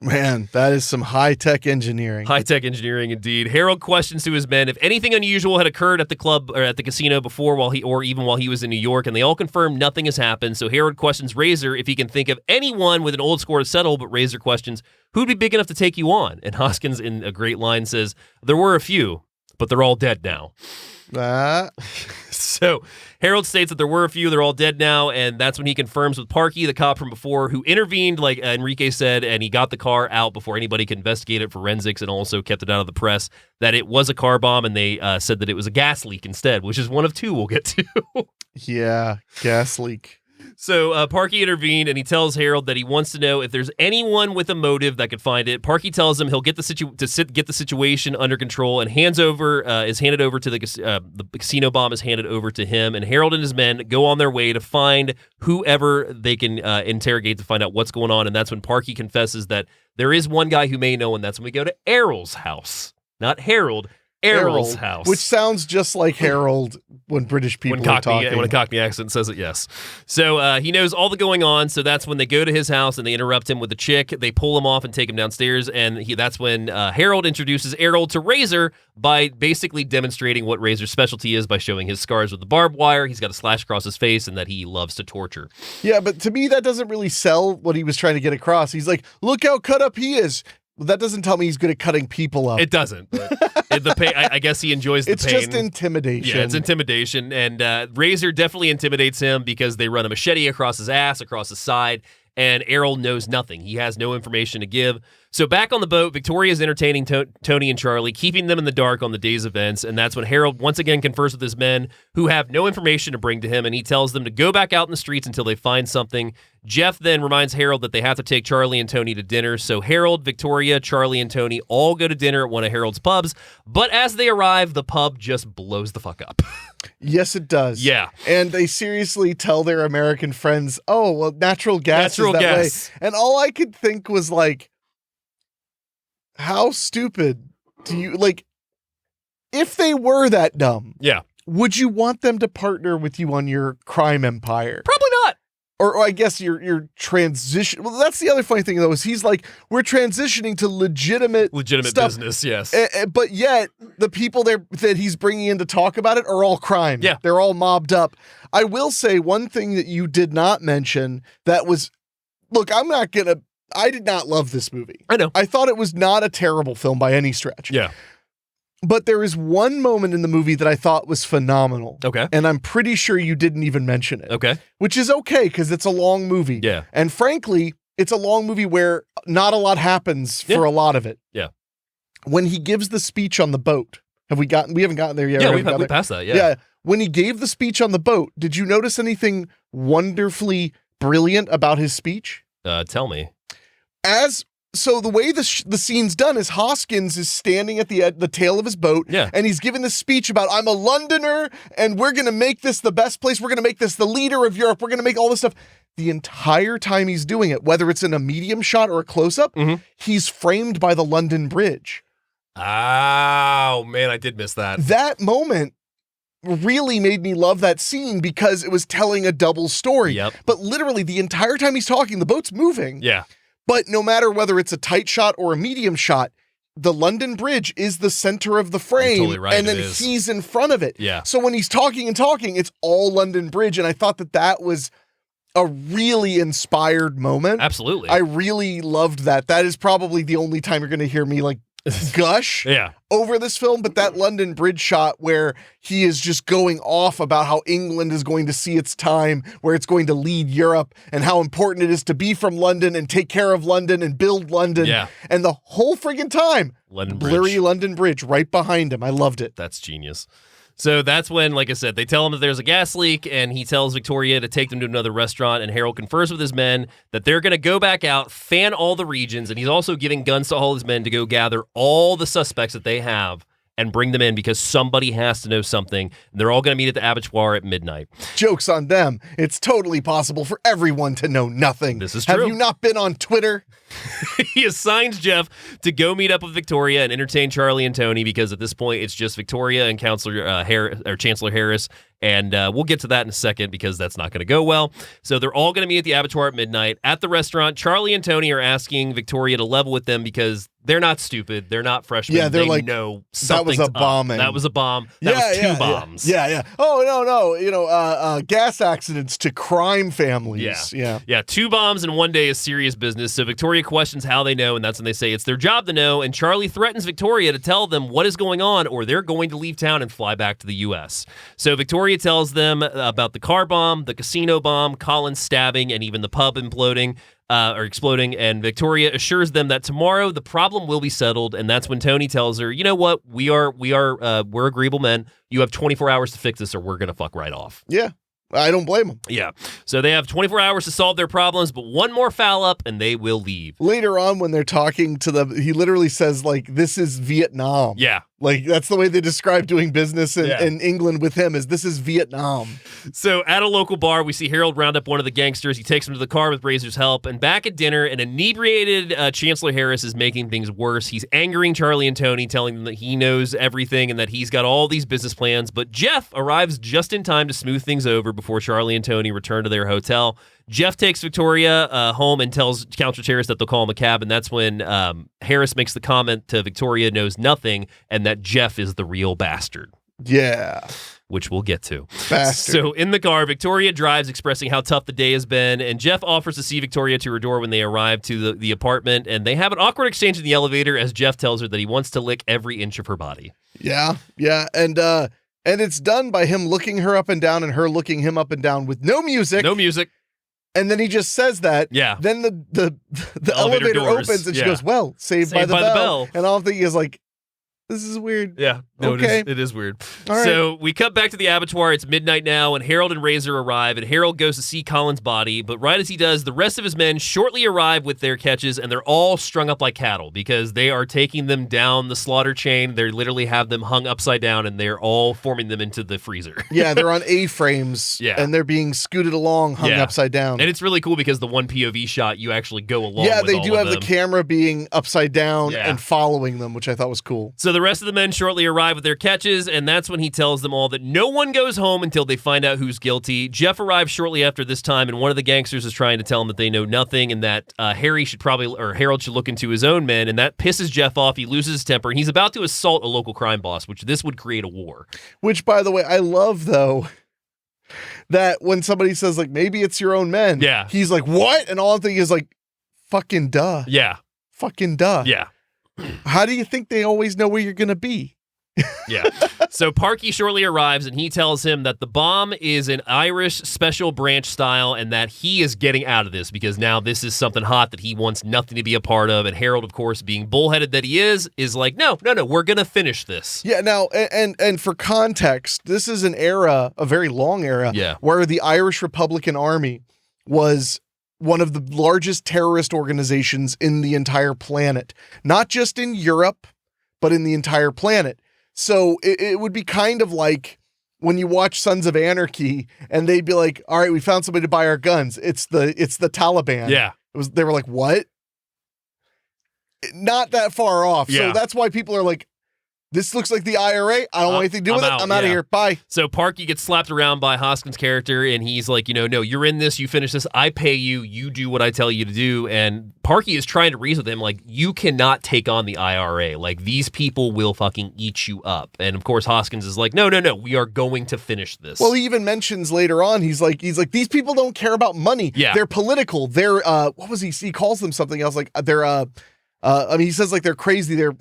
Man, that is some high-tech engineering. High-tech engineering, indeed. Harold questions to his men if anything unusual had occurred at the club or at the casino before, even while he was in New York, and they all confirm nothing has happened. So Harold questions Razor if he can think of anyone with an old score to settle, but Razor questions who'd be big enough to take you on. And Hoskins, in a great line, says, "There were a few, but they're all dead now." So Harold states that there were a few, they're all dead now, and that's when he confirms with Parky, the cop from before, who intervened, like Enrique said, and he got the car out before anybody could investigate it, forensics, and also kept it out of the press, that it was a car bomb, and they said that it was a gas leak instead, which is one of two we'll get to. Yeah, gas leak. So Parky intervened, and he tells Harold that he wants to know if there's anyone with a motive that could find it. Parky tells him he'll get the situation under control, and is handed over to the casino bomb is handed over to him. And Harold and his men go on their way to find whoever they can interrogate to find out what's going on. And that's when Parky confesses that there is one guy who may know, and that's when we go to Errol's house, not Harold. Errol's house. Which sounds just like Harold when British people are talking. When a Cockney accent says it, yes. So he knows all the going on, so that's when they go to his house and they interrupt him with a chick. They pull him off and take him downstairs, and that's when Harold introduces Errol to Razor by basically demonstrating what Razor's specialty is by showing his scars with the barbed wire. He's got a slash across his face and that he loves to torture. Yeah, but to me, that doesn't really sell what he was trying to get across. He's like, look how cut up he is. Well, that doesn't tell me he's good at cutting people up. It doesn't. The pain, I guess he enjoys the pain. It's just intimidation. Yeah, it's intimidation. And Razor definitely intimidates him because they run a machete across his ass, across his side, and Errol knows nothing. He has no information to give. So back on the boat, Victoria's entertaining Tony and Charlie, keeping them in the dark on the day's events, and that's when Harold once again confers with his men who have no information to bring to him, and he tells them to go back out in the streets until they find something. Jeff then reminds Harold that they have to take Charlie and Tony to dinner, so Harold, Victoria, Charlie, and Tony all go to dinner at one of Harold's pubs, but as they arrive, the pub just blows the fuck up. Yes, it does. Yeah. And they seriously tell their American friends, oh, well, natural gas is that way. And all I could think was like, how stupid do you, like, if they were that dumb, would you want them to partner with you on your crime empire? Probably not. Or I guess your transition. Well, that's the other funny thing, though, is he's like, we're transitioning to legitimate stuff. Business, yes. But yet, the people there that he's bringing in to talk about it are all crime. Yeah. They're all mobbed up. I will say one thing that you did not mention that was, look, I did not love this movie. I know. I thought it was not a terrible film by any stretch. Yeah. But there is one moment in the movie that I thought was phenomenal. Okay. And I'm pretty sure you didn't even mention it. Okay. Which is okay, because it's a long movie. Yeah. And frankly, it's a long movie where not a lot happens for a lot of it. Yeah. When he gives the speech on the boat, we haven't gotten there yet. Yeah, we passed that, Yeah. When he gave the speech on the boat, did you notice anything wonderfully brilliant about his speech? Tell me. So the way the scene's done is Hoskins is standing at the tail of his boat, and he's giving this speech about, I'm a Londoner, and we're going to make this the best place. We're going to make this the leader of Europe. We're going to make all this stuff. The entire time he's doing it, whether it's in a medium shot or a close-up, he's framed by the London Bridge. Oh, man, I did miss that. That moment really made me love that scene because it was telling a double story. Yep. But literally the entire time he's talking, the boat's moving. Yeah. But no matter whether it's a tight shot or a medium shot, the London Bridge is the center of the frame, totally right, and then he's in front of it. Yeah. So when he's talking, it's all London Bridge, and I thought that was a really inspired moment. Absolutely. I really loved that. That is probably the only time you're going to hear me like gush over this film, but that London Bridge shot where he is just going off about how England is going to see its time, where it's going to lead Europe, and how important it is to be from London and take care of London and build London. Yeah. And the whole friggin' time, blurry London Bridge right behind him. I loved it. That's genius. So that's when, like I said, they tell him that there's a gas leak, and he tells Victoria to take them to another restaurant, and Harold confers with his men that they're going to go back out, fan all the regions, and he's also giving guns to all his men to go gather all the suspects that they have and bring them in because somebody has to know something. And they're all going to meet at the abattoir at midnight. Joke's on them. It's totally possible for everyone to know nothing. This is true. Have you not been on Twitter? He assigns Jeff to go meet up with Victoria and entertain Charlie and Tony because at this point it's just Victoria and Chancellor Harris. And we'll get to that in a second because that's not going to go well. So they're all going to meet at the abattoir at midnight. At the restaurant, Charlie and Tony are asking Victoria to level with them because they're not stupid. They're not freshmen. Yeah, they're like, know that was a bombing. That was a bomb. That was two bombs. Yeah. Oh, no. Gas accidents to crime families. Yeah, 2 bombs in one day is serious business. So Victoria questions how they know, and that's when they say it's their job to know. And Charlie threatens Victoria to tell them what is going on or they're going to leave town and fly back to the U.S. So Victoria tells them about the car bomb, the casino bomb, Colin's stabbing, and even the pub imploding. Or exploding, and Victoria assures them that tomorrow the problem will be settled, and that's when Tony tells her, you know what, we're agreeable men. You have 24 hours to fix this, or we're gonna fuck right off. Yeah, I don't blame them. Yeah, so they have 24 hours to solve their problems, but one more foul up, and they will leave. Later on, when they're talking to them, he literally says, like, this is Vietnam. Yeah. Like, that's the way they describe doing business in England with him, is this is Vietnam. So at a local bar, we see Harold round up one of the gangsters. He takes him to the car with Razor's help. And back at dinner, an inebriated Chancellor Harris is making things worse. He's angering Charlie and Tony, telling them that he knows everything and that he's got all these business plans. But Jeff arrives just in time to smooth things over before Charlie and Tony return to their hotel. Jeff takes Victoria home and tells Counselor Harris that they'll call him a cab, and that's when Harris makes the comment to Victoria knows nothing and that Jeff is the real bastard. Yeah. Which we'll get to. Bastard. So in the car, Victoria drives, expressing how tough the day has been, and Jeff offers to see Victoria to her door when they arrive to the apartment, and they have an awkward exchange in the elevator as Jeff tells her that he wants to lick every inch of her body. Yeah, and it's done by him looking her up and down and her looking him up and down with no music. No music. And then he just says that. Yeah. Then the elevator doors. opens and she goes, well, saved by the bell. And all I'm thinking is like, this is weird. Yeah. No, okay. It is weird. All right. So we cut back to the abattoir. It's midnight now, and Harold and Razor arrive, and Harold goes to see Colin's body. But right as he does, the rest of his men shortly arrive with their catches, and they're all strung up like cattle because they are taking them down the slaughter chain. They literally have them hung upside down, and they're all forming them into the freezer. Yeah, they're on A-frames, and they're being scooted along, hung upside down. And it's really cool because the one POV shot, you actually go along with they do have the camera being upside down and following them, which I thought was cool. So the rest of the men shortly arrive with their catches, and that's when he tells them all that no one goes home until they find out who's guilty. Jeff arrives shortly after this time, and one of the gangsters is trying to tell him that they know nothing and that Harold should look into his own men, and that pisses Jeff off. He loses his temper, and he's about to assault a local crime boss, which this would create a war. Which, by the way, I love, though, that when somebody says, like, maybe it's your own men, he's like, what? And all I'm thinking is, like, fucking duh. Yeah. Fucking duh. Yeah. How do you think they always know where you're going to be? Yeah. So Parky shortly arrives, and he tells him that the bomb is an Irish special branch style and that he is getting out of this because now this is something hot that he wants nothing to be a part of. And Harold, of course, being bullheaded that he is like, no, we're going to finish this. Yeah, now, and for context, this is an era, a very long era, where the Irish Republican Army was one of the largest terrorist organizations in the entire planet. Not just in Europe, but in the entire planet. So it would be kind of like when you watch Sons of Anarchy and they'd be like, all right, we found somebody to buy our guns. It's the Taliban. Yeah. They were like, what? Not that far off. Yeah. So that's why people are like, this looks like the IRA. I don't want anything to do with it. I'm out of here. Bye. So Parky gets slapped around by Hoskins' character, and he's like, no, you're in this. You finish this. I pay you. You do what I tell you to do. And Parky is trying to reason with him, like, you cannot take on the IRA. Like, these people will fucking eat you up. And, of course, Hoskins is like, no, we are going to finish this. Well, he even mentions later on, he's like, these people don't care about money. Yeah. They're political. They're, what was he? He calls them something else. Like, they're, he says like they're crazy. They're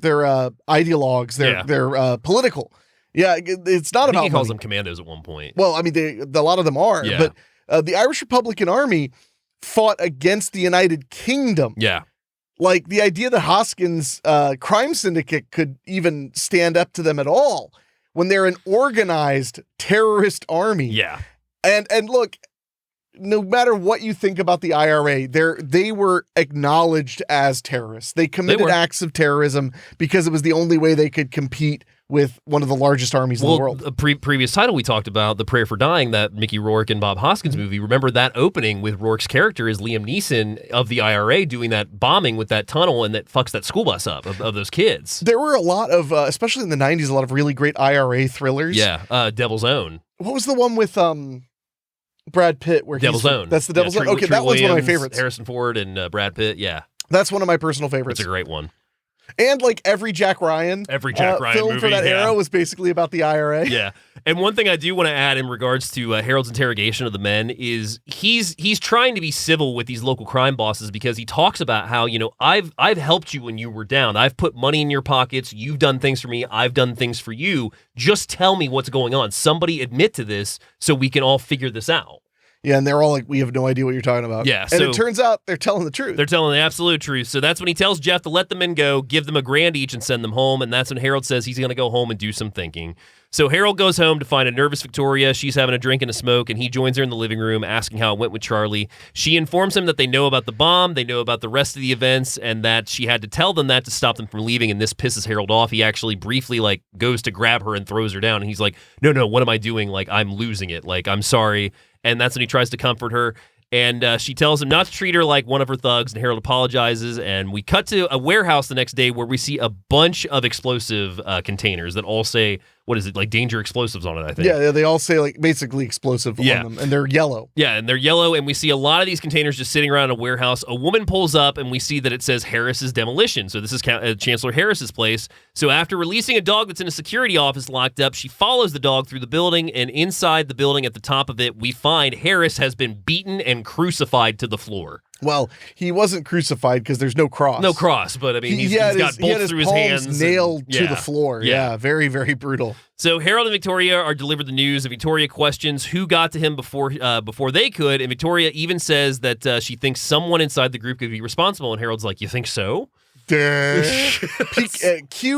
ideologues. They're political. Yeah, it's not about. He calls money. them commandos at one point. Well, I mean, a lot of them are. Yeah. But the Irish Republican Army fought against the United Kingdom. Yeah. Like the idea that Hoskins' crime syndicate could even stand up to them at all when they're an organized terrorist army. Yeah. And look. No matter what you think about the IRA, they were acknowledged as terrorists. They committed acts of terrorism because it was the only way they could compete with one of the largest armies in the world. A previous title we talked about, The Prayer for Dying, that Mickey Rourke and Bob Hoskins movie. Remember that opening with Rourke's character is Liam Neeson of the IRA doing that bombing with that tunnel and that fucks that school bus up of those kids. There were a lot of, especially in the 90s, a lot of really great IRA thrillers. Yeah, Devil's Own. What was the one with Brad Pitt? Where Devil's Own. That's the Devil's Own. Okay, that one's one of my favorites. Harrison Ford and Brad Pitt, yeah. That's one of my personal favorites. It's a great one. And like every Jack Ryan Ryan film movie, for that era was basically about the IRA. Yeah. And one thing I do want to add in regards to Harold's interrogation of the men is he's trying to be civil with these local crime bosses because he talks about how, I've helped you when you were down. I've put money in your pockets. You've done things for me. I've done things for you. Just tell me what's going on. Somebody admit to this so we can all figure this out. Yeah, and they're all like, we have no idea what you're talking about. Yeah, and it turns out they're telling the truth. They're telling the absolute truth. So that's when he tells Jeff to let the men go, give them $1,000 each and send them home. And that's when Harold says he's going to go home and do some thinking. So Harold goes home to find a nervous Victoria. She's having a drink and a smoke, and he joins her in the living room asking how it went with Charlie. She informs him that they know about the bomb, they know about the rest of the events, and that she had to tell them that to stop them from leaving, and this pisses Harold off. He actually briefly goes to grab her and throws her down, and he's like, no, what am I doing? I'm losing it. I'm sorry. And that's when he tries to comfort her. And she tells him not to treat her like one of her thugs, and Harold apologizes. And we cut to a warehouse the next day where we see a bunch of explosive containers that all say, what is it, danger explosives on it, I think. Yeah, they all say basically explosive on them, and they're yellow. Yeah, and they're yellow, and we see a lot of these containers just sitting around a warehouse. A woman pulls up, and we see that it says Harris's Demolition. So this is Chancellor Harris's place. So after releasing a dog that's in a security office locked up, she follows the dog through the building, and inside the building at the top of it, we find Harris has been beaten and crucified to the floor. Well, he wasn't crucified because there's no cross. No cross, but I mean, he's got bolts through his hands. Nailed to the floor. Yeah, very, very brutal. So Harold and Victoria are delivered the news, and Victoria questions who got to him before they could, and Victoria even says that she thinks someone inside the group could be responsible, and Harold's like, you think so? Cue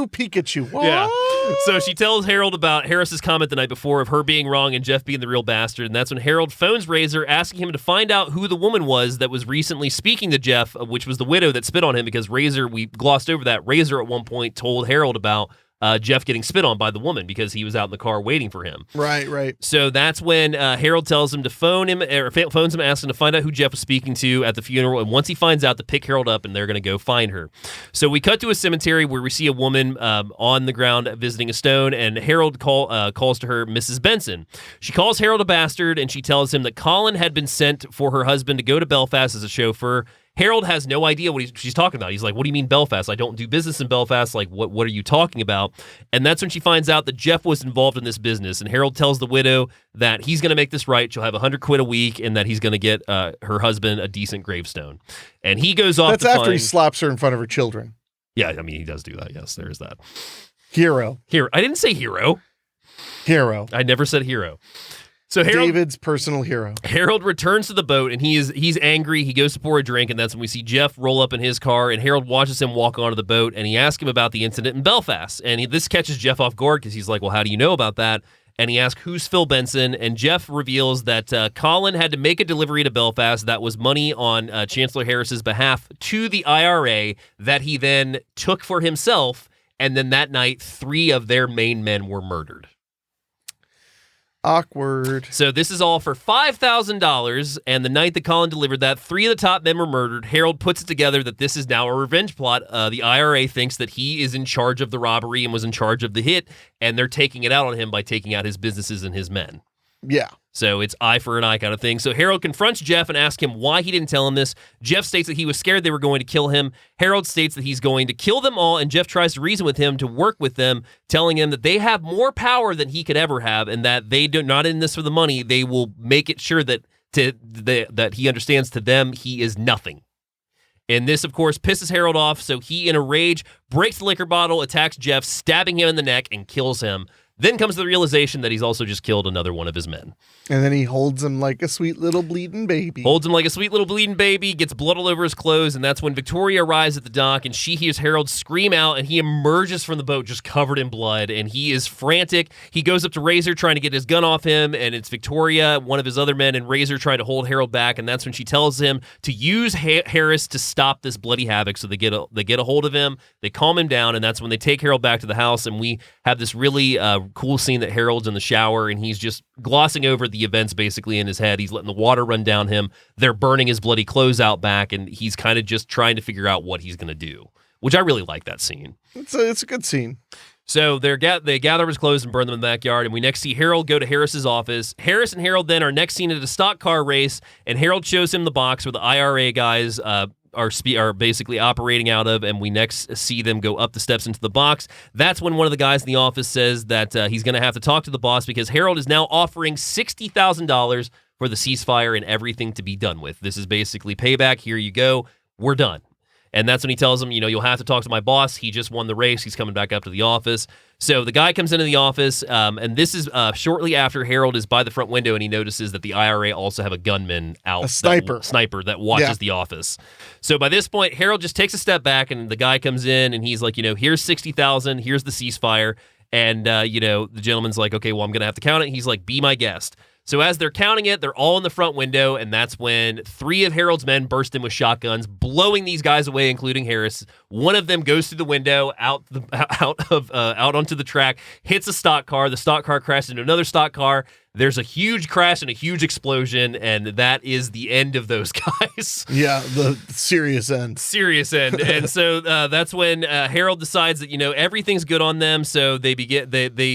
Pikachu. What? Yeah. So she tells Harold about Harris's comment the night before of her being wrong and Jeff being the real bastard, and that's when Harold phones Razor asking him to find out who the woman was that was recently speaking to Jeff, which was the widow that spit on him, because Razor, we glossed over that, Razor at one point told Harold about Jeff getting spit on by the woman because he was out in the car waiting for him. Right. So that's when Harold tells him to phone him, or phones him asking to find out who Jeff was speaking to at the funeral. And once he finds out, to pick Harold up, and they're going to go find her. So we cut to a cemetery where we see a woman on the ground visiting a stone, and Harold calls to her Mrs. Benson. She calls Harold a bastard, and she tells him that Colin had been sent for her husband to go to Belfast as a chauffeur. Harold has no idea what she's talking about. He's like, what do you mean Belfast? I don't do business in Belfast. What are you talking about? And that's when she finds out that Jeff was involved in this business. And Harold tells the widow that he's going to make this right. She'll have $100 a week, and that he's going to get her husband a decent gravestone. And he goes off That's after he slaps her in front of her children. Yeah, I mean, he does do that. Yes, there's that. Hero. I didn't say hero. Hero. I never said hero. So David's personal hero. Harold returns to the boat, and he's angry. He goes to pour a drink, and that's when we see Jeff roll up in his car, and Harold watches him walk onto the boat, and he asks him about the incident in Belfast. And this catches Jeff off guard because he's like, well, how do you know about that? And he asks, who's Phil Benson? And Jeff reveals that Colin had to make a delivery to Belfast that was money on Chancellor Harris's behalf to the IRA that he then took for himself, and then that night, 3 of their main men were murdered. Awkward. So this is all for $5,000, and the night that Colin delivered that, 3 of the top men were murdered. Harold puts it together that this is now a revenge plot. The IRA thinks that he is in charge of the robbery and was in charge of the hit, and they're taking it out on him by taking out his businesses and his men. Yeah. So it's eye for an eye kind of thing. So Harold confronts Jeff and asks him why he didn't tell him this. Jeff states that he was scared they were going to kill him. Harold states that he's going to kill them all, and Jeff tries to reason with him to work with them, telling him that they have more power than he could ever have, and that they do not in this for the money. They will make it sure that that he understands to them he is nothing. And this, of course, pisses Harold off, so he, in a rage, breaks the liquor bottle, attacks Jeff, stabbing him in the neck, and kills him. Then comes the realization that he's also just killed another one of his men. And then he holds him like a sweet little bleeding baby. Holds him like a sweet little bleeding baby, gets blood all over his clothes, and that's when Victoria arrives at the dock, and she hears Harold scream out, and he emerges from the boat just covered in blood, and he is frantic. He goes up to Razor trying to get his gun off him, and it's Victoria, one of his other men, and Razor trying to hold Harold back, and that's when she tells him to use Harris to stop this bloody havoc. So they get a hold of him, they calm him down, and that's when they take Harold back to the house, and we have this really cool scene that Harold's in the shower, and he's just glossing over the events basically in his head. He's letting the water run down him. They're burning his bloody clothes out back, and he's kind of just trying to figure out what he's going to do, which I really like that scene. It's a good scene. So they gather his clothes and burn them in the backyard, and we next see Harold go to Harris's office. Harris and Harold then are next seen at a stock car race, and Harold shows him the box where the IRA guys are basically operating out of, and we next see them go up the steps into the box. That's when one of the guys in the office says that he's going to have to talk to the boss because Harold is now offering $60,000 for the ceasefire and everything to be done with. This is basically payback. Here you go. We're done. And that's when he tells him, you'll have to talk to my boss. He just won the race. He's coming back up to the office. So the guy comes into the office, and this is shortly after Harold is by the front window, and he notices that the IRA also have a gunman out. A sniper. Sniper that watches the office. So by this point, Harold just takes a step back, and the guy comes in, and he's like, here's $60,000, here's the ceasefire. And, the gentleman's like, okay, well, I'm going to have to count it. He's like, be my guest. So as they're counting it, they're all in the front window, and that's when 3 of Harold's men burst in with shotguns, blowing these guys away, including Harris. One of them goes through the window, out onto the track, hits a stock car. The stock car crashes into another stock car. There's a huge crash and a huge explosion, and that is the end of those guys. Yeah, the serious end. Serious end. And so that's when Harold decides that, everything's good on them, so they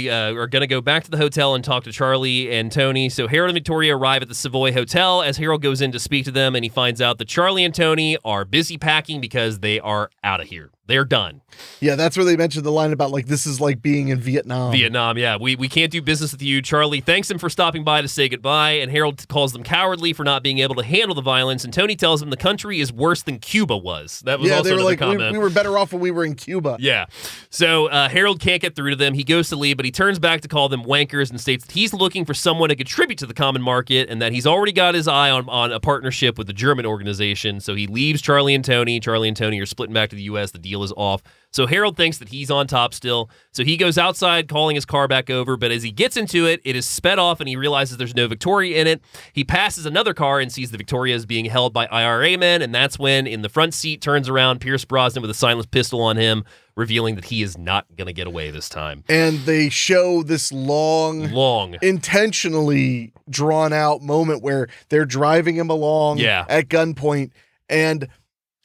are going to go back to the hotel and talk to Charlie and Tony. So Harold and Victoria arrive at the Savoy Hotel as Harold goes in to speak to them, and he finds out that Charlie and Tony are busy packing because they are out of here. They're done. Yeah, that's where they mentioned the line about, this is like being in Vietnam. Vietnam, yeah. We can't do business with you. Charlie thanks him for stopping by to say goodbye, and Harold calls them cowardly for not being able to handle the violence, and Tony tells him the country is worse than Cuba was. That was also another comment. We were better off when we were in Cuba. Yeah. So Harold can't get through to them. He goes to leave, but he turns back to call them wankers and states that he's looking for someone to contribute to the common market and that he's already got his eye on a partnership with the German organization. So he leaves Charlie and Tony. Charlie and Tony are splitting back to the U.S. The deal is off. So Harold thinks that he's on top still. So he goes outside, calling his car back over. But as he gets into it, it is sped off, and he realizes there's no Victoria in it. He passes another car and sees the Victoria is being held by IRA men. And that's when, in the front seat, turns around Pierce Brosnan with a silenced pistol on him, revealing that he is not going to get away this time. And they show this long, intentionally drawn out moment where they're driving him along at gunpoint. And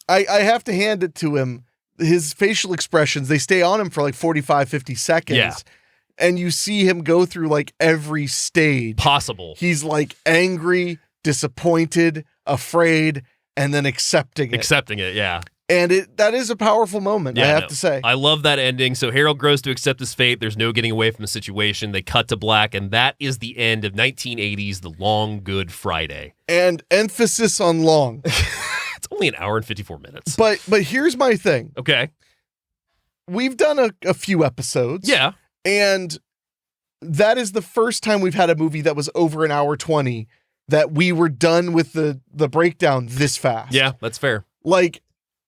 I have to hand it to him. His facial expressions, they stay on him for 45, 50 seconds. Yeah. And you see him go through every stage possible. He's angry, disappointed, afraid, and then accepting it. Accepting it, yeah. And that is a powerful moment, I have to say. I love that ending. So Harold grows to accept his fate. There's no getting away from the situation. They cut to black, and that is the end of 1980's The Long Good Friday. And emphasis on long. It's only an hour and 54 minutes. But here's my thing. Okay. We've done a few episodes. Yeah. And that is the first time we've had a movie that was over an hour 20 that we were done with the breakdown this fast. Yeah, that's fair.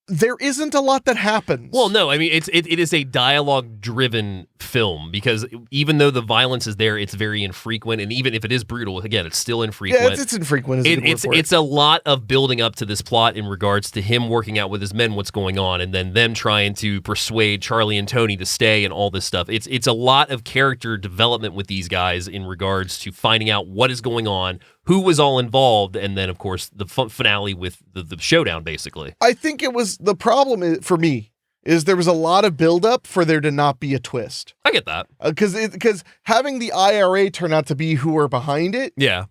There isn't a lot that happens. Well, no, I mean, it is a dialogue-driven film because even though the violence is there, it's very infrequent, and even if it is brutal, again, it's still infrequent. Yeah, it's infrequent. It's a lot of building up to this plot in regards to him working out with his men what's going on, and then them trying to persuade Charlie and Tony to stay and all this stuff. It's a lot of character development with these guys in regards to finding out what is going on, who was all involved, and then, of course, the finale with the showdown, basically. I think it was the problem for me is there was a lot of buildup for there to not be a twist. I get that. Because having the IRA turn out to be who were behind it, yeah,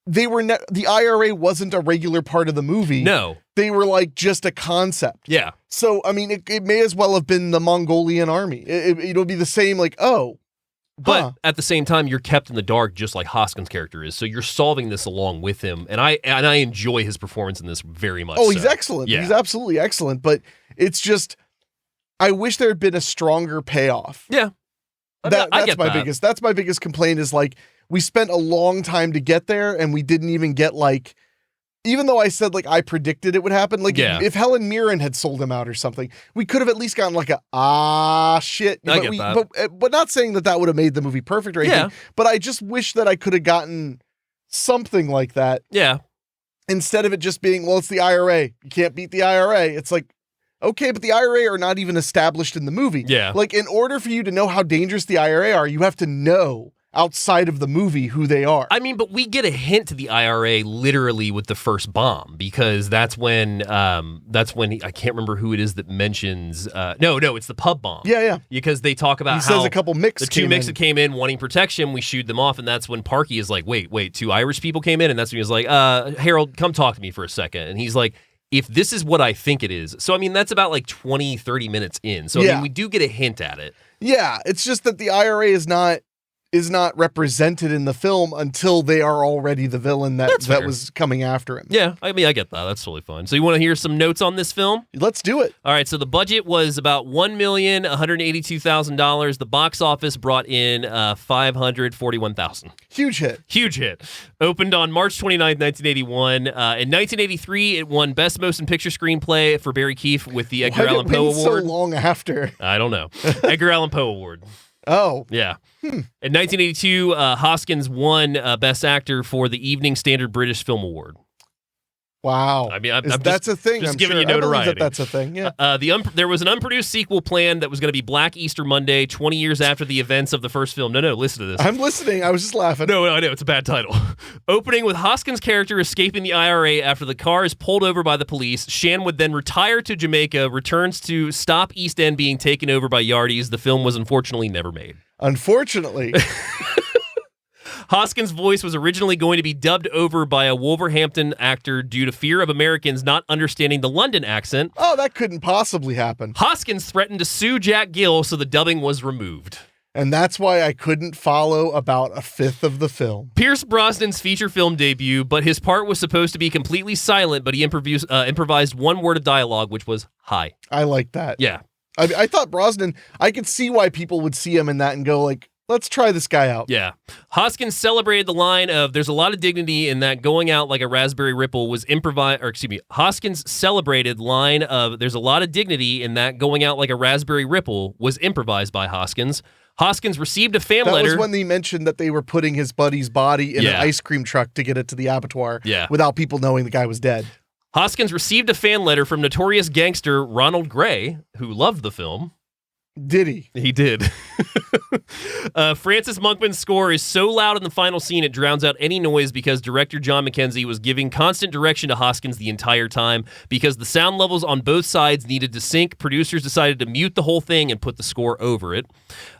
the IRA wasn't a regular part of the movie. No. They were just a concept. Yeah. So, I mean, it may as well have been the Mongolian army. It'll be the same, But at the same time, you're kept in the dark just like Hoskins' character is. So you're solving this along with him. And I enjoy his performance in this very much. Oh, he's excellent. Yeah. He's absolutely excellent. But it's just, I wish there had been a stronger payoff. Yeah. get that. That's my biggest complaint is like we spent a long time to get there and we didn't even get like, even though I said like I predicted it would happen, like if Helen Mirren had sold him out or something, we could have at least gotten like shit. But not saying that would have made the movie perfect or anything. Yeah. But I just wish that I could have gotten something like that. Yeah. Instead of it just being, well, it's the IRA. You can't beat the IRA. It's like, okay, but the IRA are not even established in the movie. Yeah. Like, in order for you to know how dangerous the IRA are, you have to know outside of the movie who they are. I mean, but we get a hint to the IRA literally with the first bomb, because that's when I can't remember who it is that mentions no, it's the pub bomb. Yeah. Because they talk about he says a couple mix the two mix that came in wanting protection, we shoot them off, and that's when Parky is like, wait, two Irish people came in, and that's when he was like, Harold, come talk to me for a second. And he's like, if this is what I think it is. So I mean, that's about like 20, 30 minutes in. So I mean, we do get a hint at it. Yeah, it's just that the IRA is not represented in the film until they are already the villain that was coming after him. Yeah, I mean, I get that. That's totally fine. So you want to hear some notes on this film? Let's do it. All right, so the budget was about $1,182,000. The box office brought in $541,000. Huge hit. Opened on March 29th, 1981. In 1983, it won Best Motion Picture Screenplay for Barry Keefe with the Edgar Allan Poe Award. So long after? I don't know. Edgar Allan Poe Award. Oh. Yeah. In 1982, Hoskins won Best Actor for the Evening Standard British Film Award. Wow. I mean, that's a thing. Just I'm giving sure. you notoriety. That's a thing, yeah. There was an unproduced sequel planned that was going to be Black Easter Monday, 20 years after the events of the first film. No, listen to this. I'm listening. I was just laughing. No, I know. It's a bad title. Opening with Hoskins' character escaping the IRA after the car is pulled over by the police. Shan would then retire to Jamaica, returns to stop East End being taken over by Yardies. The film was unfortunately never made. Unfortunately. Hoskins' voice was originally going to be dubbed over by a Wolverhampton actor due to fear of Americans not understanding the London accent. Oh, that couldn't possibly happen. Hoskins threatened to sue Jack Gill, so the dubbing was removed. And that's why I couldn't follow about a fifth of the film. Pierce Brosnan's feature film debut, but his part was supposed to be completely silent, but he improvised one word of dialogue, which was, hi. I like that. Yeah. I thought Brosnan, I could see why people would see him in that and go like, let's try this guy out. Yeah. Hoskins celebrated the line of, there's a lot of dignity in that going out like a raspberry ripple was improvised, Hoskins celebrated line of, there's a lot of dignity in that going out like a raspberry ripple was improvised by Hoskins. Hoskins received a fan letter. That was when they mentioned that they were putting his buddy's body in an ice cream truck to get it to the abattoir without people knowing the guy was dead. Hoskins received a fan letter from notorious gangster Ronald Gray, who loved the film. Did he? He did. Francis Monkman's score is so loud in the final scene it drowns out any noise because director John Mackenzie was giving constant direction to Hoskins the entire time. Because the sound levels on both sides needed to sync, producers decided to mute the whole thing and put the score over it.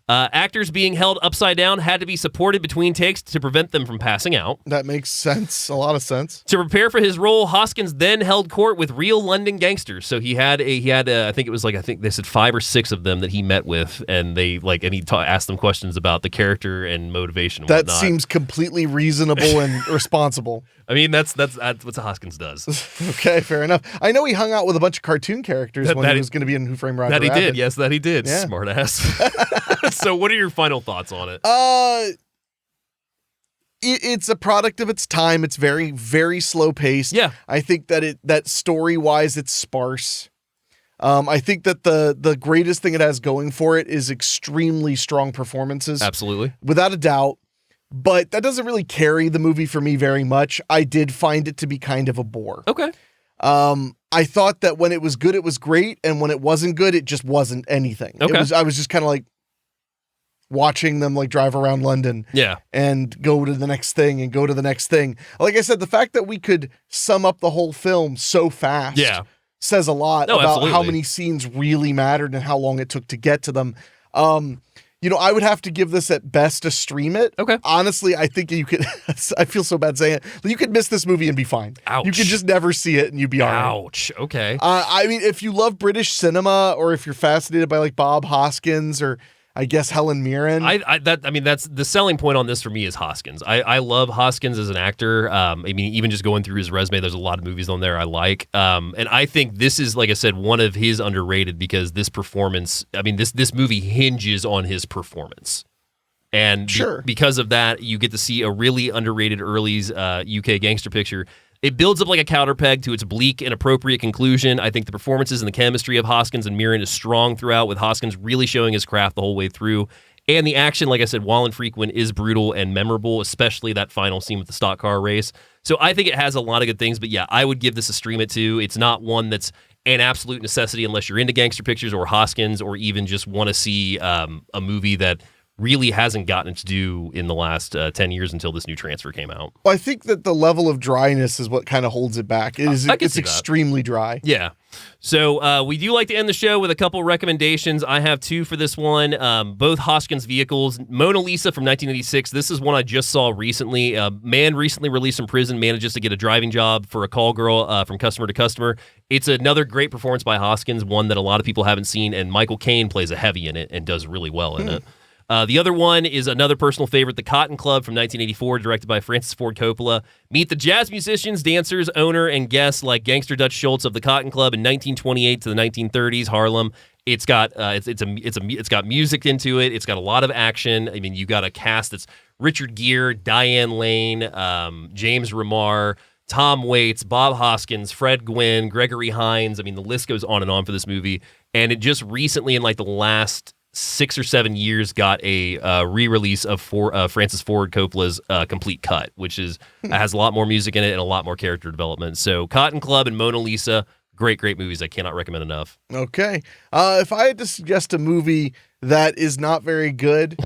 Actors being held upside down had to be supported between takes to prevent them from passing out. That makes sense. A lot of sense. To prepare for his role, Hoskins then held court with real London gangsters. So he had I think they said 5 or 6 of them that he met with, and he asked them questions about the character and motivation. And that whatnot. Seems completely reasonable and responsible. I mean, that's what Hoskins does. Okay, fair enough. I know he hung out with a bunch of cartoon characters when he was going to be in Who Framed Roger Rabbit. That he did. Yes, that he did. Yeah. Smart ass. So what are your final thoughts on it? It's a product of its time. It's very, very slow paced. Yeah. I think that story wise, it's sparse. I think that the greatest thing it has going for it is extremely strong performances. Absolutely. Without a doubt. But that doesn't really carry the movie for me very much. I did find it to be kind of a bore. Okay. I thought that when it was good, it was great. And when it wasn't good, it just wasn't anything. Okay. I was just kind of like watching them like drive around London. Yeah. And go to the next thing and go to the next thing. Like I said, the fact that we could sum up the whole film so fast says a lot about absolutely. How many scenes really mattered and how long it took to get to them. I would have to give this at best a stream it. Okay. Honestly, I think you could, I feel so bad saying it, but you could miss this movie and be fine. Ouch. You could just never see it and you'd be all right. Ouch. Okay. I mean, if you love British cinema or if you're fascinated by like Bob Hoskins or I guess Helen Mirren. That's the selling point on this for me is Hoskins. I love Hoskins as an actor. Even just going through his resume, there's a lot of movies on there I like. And I think this is, like I said, one of his underrated because this performance, this movie hinges on his performance. And Sure. because of that, you get to see a really underrated early's UK Gangster picture. It builds up like a counterpeg to its bleak and appropriate conclusion. I think the performances and the chemistry of Hoskins and Mirren is strong throughout, with Hoskins really showing his craft the whole way through. And the action, like I said, while infrequent, is brutal and memorable, especially that final scene with the stock car race. So I think it has a lot of good things, but yeah, I would give this a stream it too. It's not one that's an absolute necessity unless you're into gangster pictures or Hoskins, or even just want to see a movie that really hasn't gotten to do in the last 10 years until this new transfer came out. Well, I think that the level of dryness is what kind of holds it back. It's extremely dry. Yeah. So we do like to end the show with a couple recommendations. I have two for this one. Both Hoskins vehicles. Mona Lisa from 1986. This is one I just saw recently. A man recently released from prison manages to get a driving job for a call girl from customer to customer. It's another great performance by Hoskins, one that a lot of people haven't seen, and Michael Caine plays a heavy in it and does really well in it. The other one is another personal favorite, The Cotton Club from 1984, directed by Francis Ford Coppola. Meet the jazz musicians, dancers, owner, and guests like gangster Dutch Schultz of the Cotton Club in 1928 to the 1930s Harlem. It's got it's got music into it. It's got a lot of action. I mean, you got a cast that's Richard Gere, Diane Lane, James Remar, Tom Waits, Bob Hoskins, Fred Gwynn, Gregory Hines. I mean, the list goes on and on for this movie. And it just recently, in like the last 6 or 7 years, got a re-release of Francis Ford Coppola's complete cut, which has a lot more music in it and a lot more character development. So Cotton Club and Mona Lisa, great movies. I cannot recommend enough. Okay. If I had to suggest a movie that is not very good,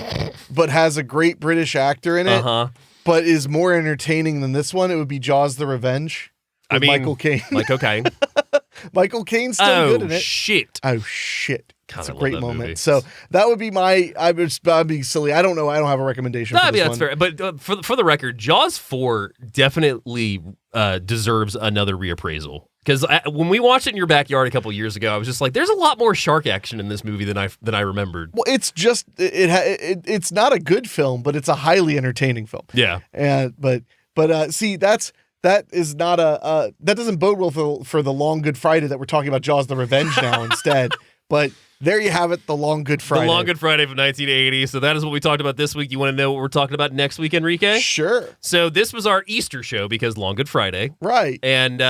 but has a great British actor in it, but is more entertaining than this one, it would be Jaws: The Revenge with Michael Caine. Michael Caine. Michael Caine's still good in it. Oh, shit. God, It's a I great love that moment. movie. So that would be I'd be silly. I don't know. I don't have a recommendation for this that's one. fair. But for the record, Jaws 4 definitely deserves another reappraisal. Because when we watched it in your backyard a couple years ago, I was just like, there's a lot more shark action in this movie than I remembered. Well, it's just it's not a good film, but it's a highly entertaining film. Yeah. And but see, that is not that doesn't bode well for the Long Good Friday that we're talking about Jaws: The Revenge now instead. But there you have it, the Long Good Friday. The Long Good Friday from 1980. So that is what we talked about this week. You want to know what we're talking about next week, Enrique? Sure. So this was our Easter show because Long Good Friday. Right. And,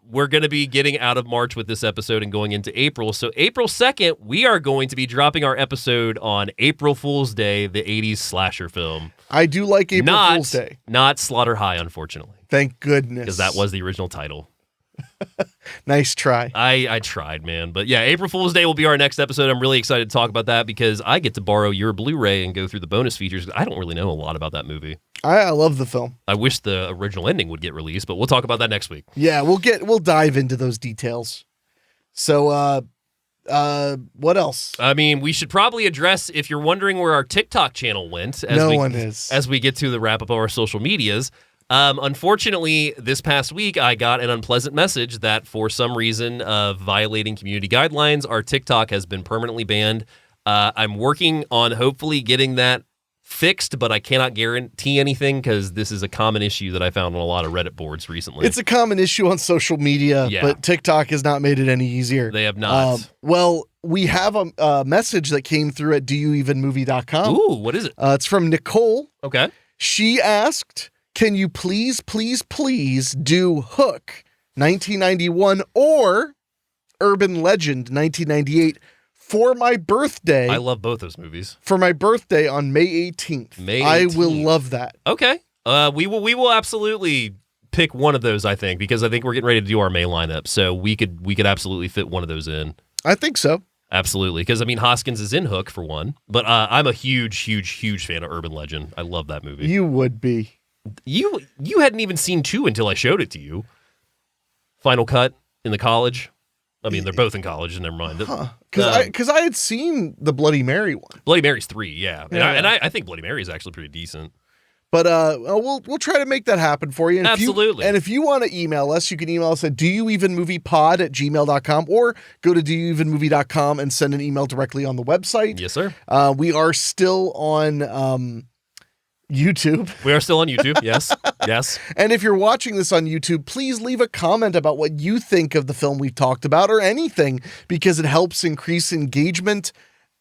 we're going to be getting out of March with this episode and going into April. So April 2nd, we are going to be dropping our episode on April Fool's Day, the 80s slasher film. I do like April Fool's Day. Not Slaughter High, unfortunately. Thank goodness. Because that was the original title. Nice try. I tried, man. But yeah, April Fool's Day will be our next episode. I'm really excited to talk about that because I get to borrow your Blu-ray and go through the bonus features. I don't really know a lot about that movie. I love the film. I wish the original ending would get released, but we'll talk about that next week. Yeah, we'll dive into those details. So what else? I mean, we should probably address, if you're wondering where our TikTok channel went, as we get to the wrap up of our social medias. Unfortunately, this past week, I got an unpleasant message that for some reason of violating community guidelines, our TikTok has been permanently banned. I'm working on hopefully getting that fixed, but I cannot guarantee anything because this is a common issue that I found on a lot of Reddit boards recently. It's a common issue on social media, but TikTok has not made it any easier. They have not. Well, we have a message that came through at doyouevenmovie.com. Ooh, what is it? It's from Nicole. Okay. She asked, can you please do Hook 1991 or Urban Legend 1998 for my birthday? I love both those movies. For my birthday on May 18th. May 18th. I will love that. Okay. We will absolutely pick one of those, I think, because I think we're getting ready to do our May lineup. So we could absolutely fit one of those in. I think so. Absolutely. Because, I mean, Hoskins is in Hook, for one. But I'm a huge fan of Urban Legend. I love that movie. You would be. You hadn't even seen 2 until I showed it to you. Final Cut in the college. I mean, they're both in college, never mind. Because I had seen the Bloody Mary one. Bloody Mary's 3, yeah. And I think Bloody Mary is actually pretty decent. But we'll try to make that happen for you. And Absolutely. If you want to email us, you can email us at doyouevenmoviepod@gmail.com or go to doyouevenmovie.com and send an email directly on the website. Yes, sir. We are still on YouTube. We are still on YouTube, yes. Yes. And if you're watching this on YouTube, please leave a comment about what you think of the film we've talked about or anything, because it helps increase engagement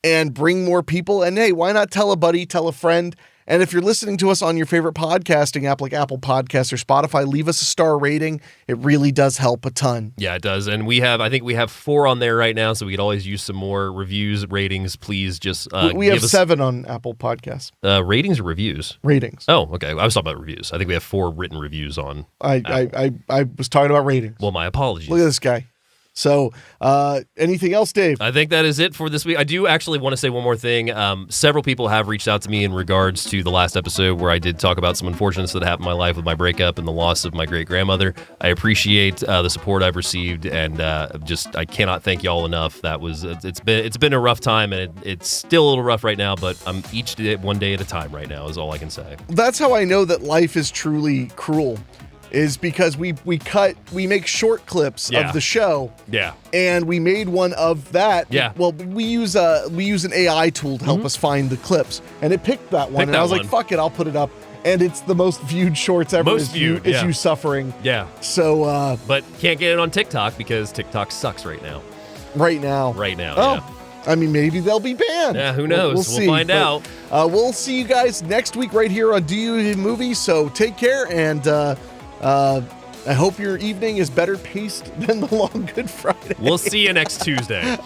and bring more people. And hey, why not tell a buddy, tell a friend? And if you're listening to us on your favorite podcasting app like Apple Podcasts or Spotify, leave us a star rating. It really does help a ton. Yeah, it does. And I think we have 4 on there right now, so we could always use some more reviews, ratings. Please just we have 7 on Apple Podcasts. Ratings or reviews? Ratings. Oh, okay. I was talking about reviews. I think we have 4 written reviews on I was talking about ratings. Well, my apologies. Look at this guy. So, anything else, Dave? I think that is it for this week. I do actually want to say one more thing. Several people have reached out to me in regards to the last episode where I did talk about some unfortunates that happened in my life with my breakup and the loss of my great-grandmother. I appreciate the support I've received, and I cannot thank y'all enough. It's been a rough time, and it's still a little rough right now, but I'm each day, one day at a time right now is all I can say. That's how I know that life is truly cruel. Is because we make short clips of the show. Yeah. And we made one of that. Yeah. Well, we use an AI tool to help us find the clips. And it picked that one. I was like, fuck it, I'll put it up. And it's the most viewed shorts ever. Most viewed, is you suffering. Yeah. So but can't get it on TikTok because TikTok sucks right now. Right now. Oh. Yeah. I mean, maybe they'll be banned. Yeah, who knows? We'll see. Find out. We'll see you guys next week right here on Do You Even Movies. So take care, and I hope your evening is better paced than the long Good Friday. We'll see you next Tuesday.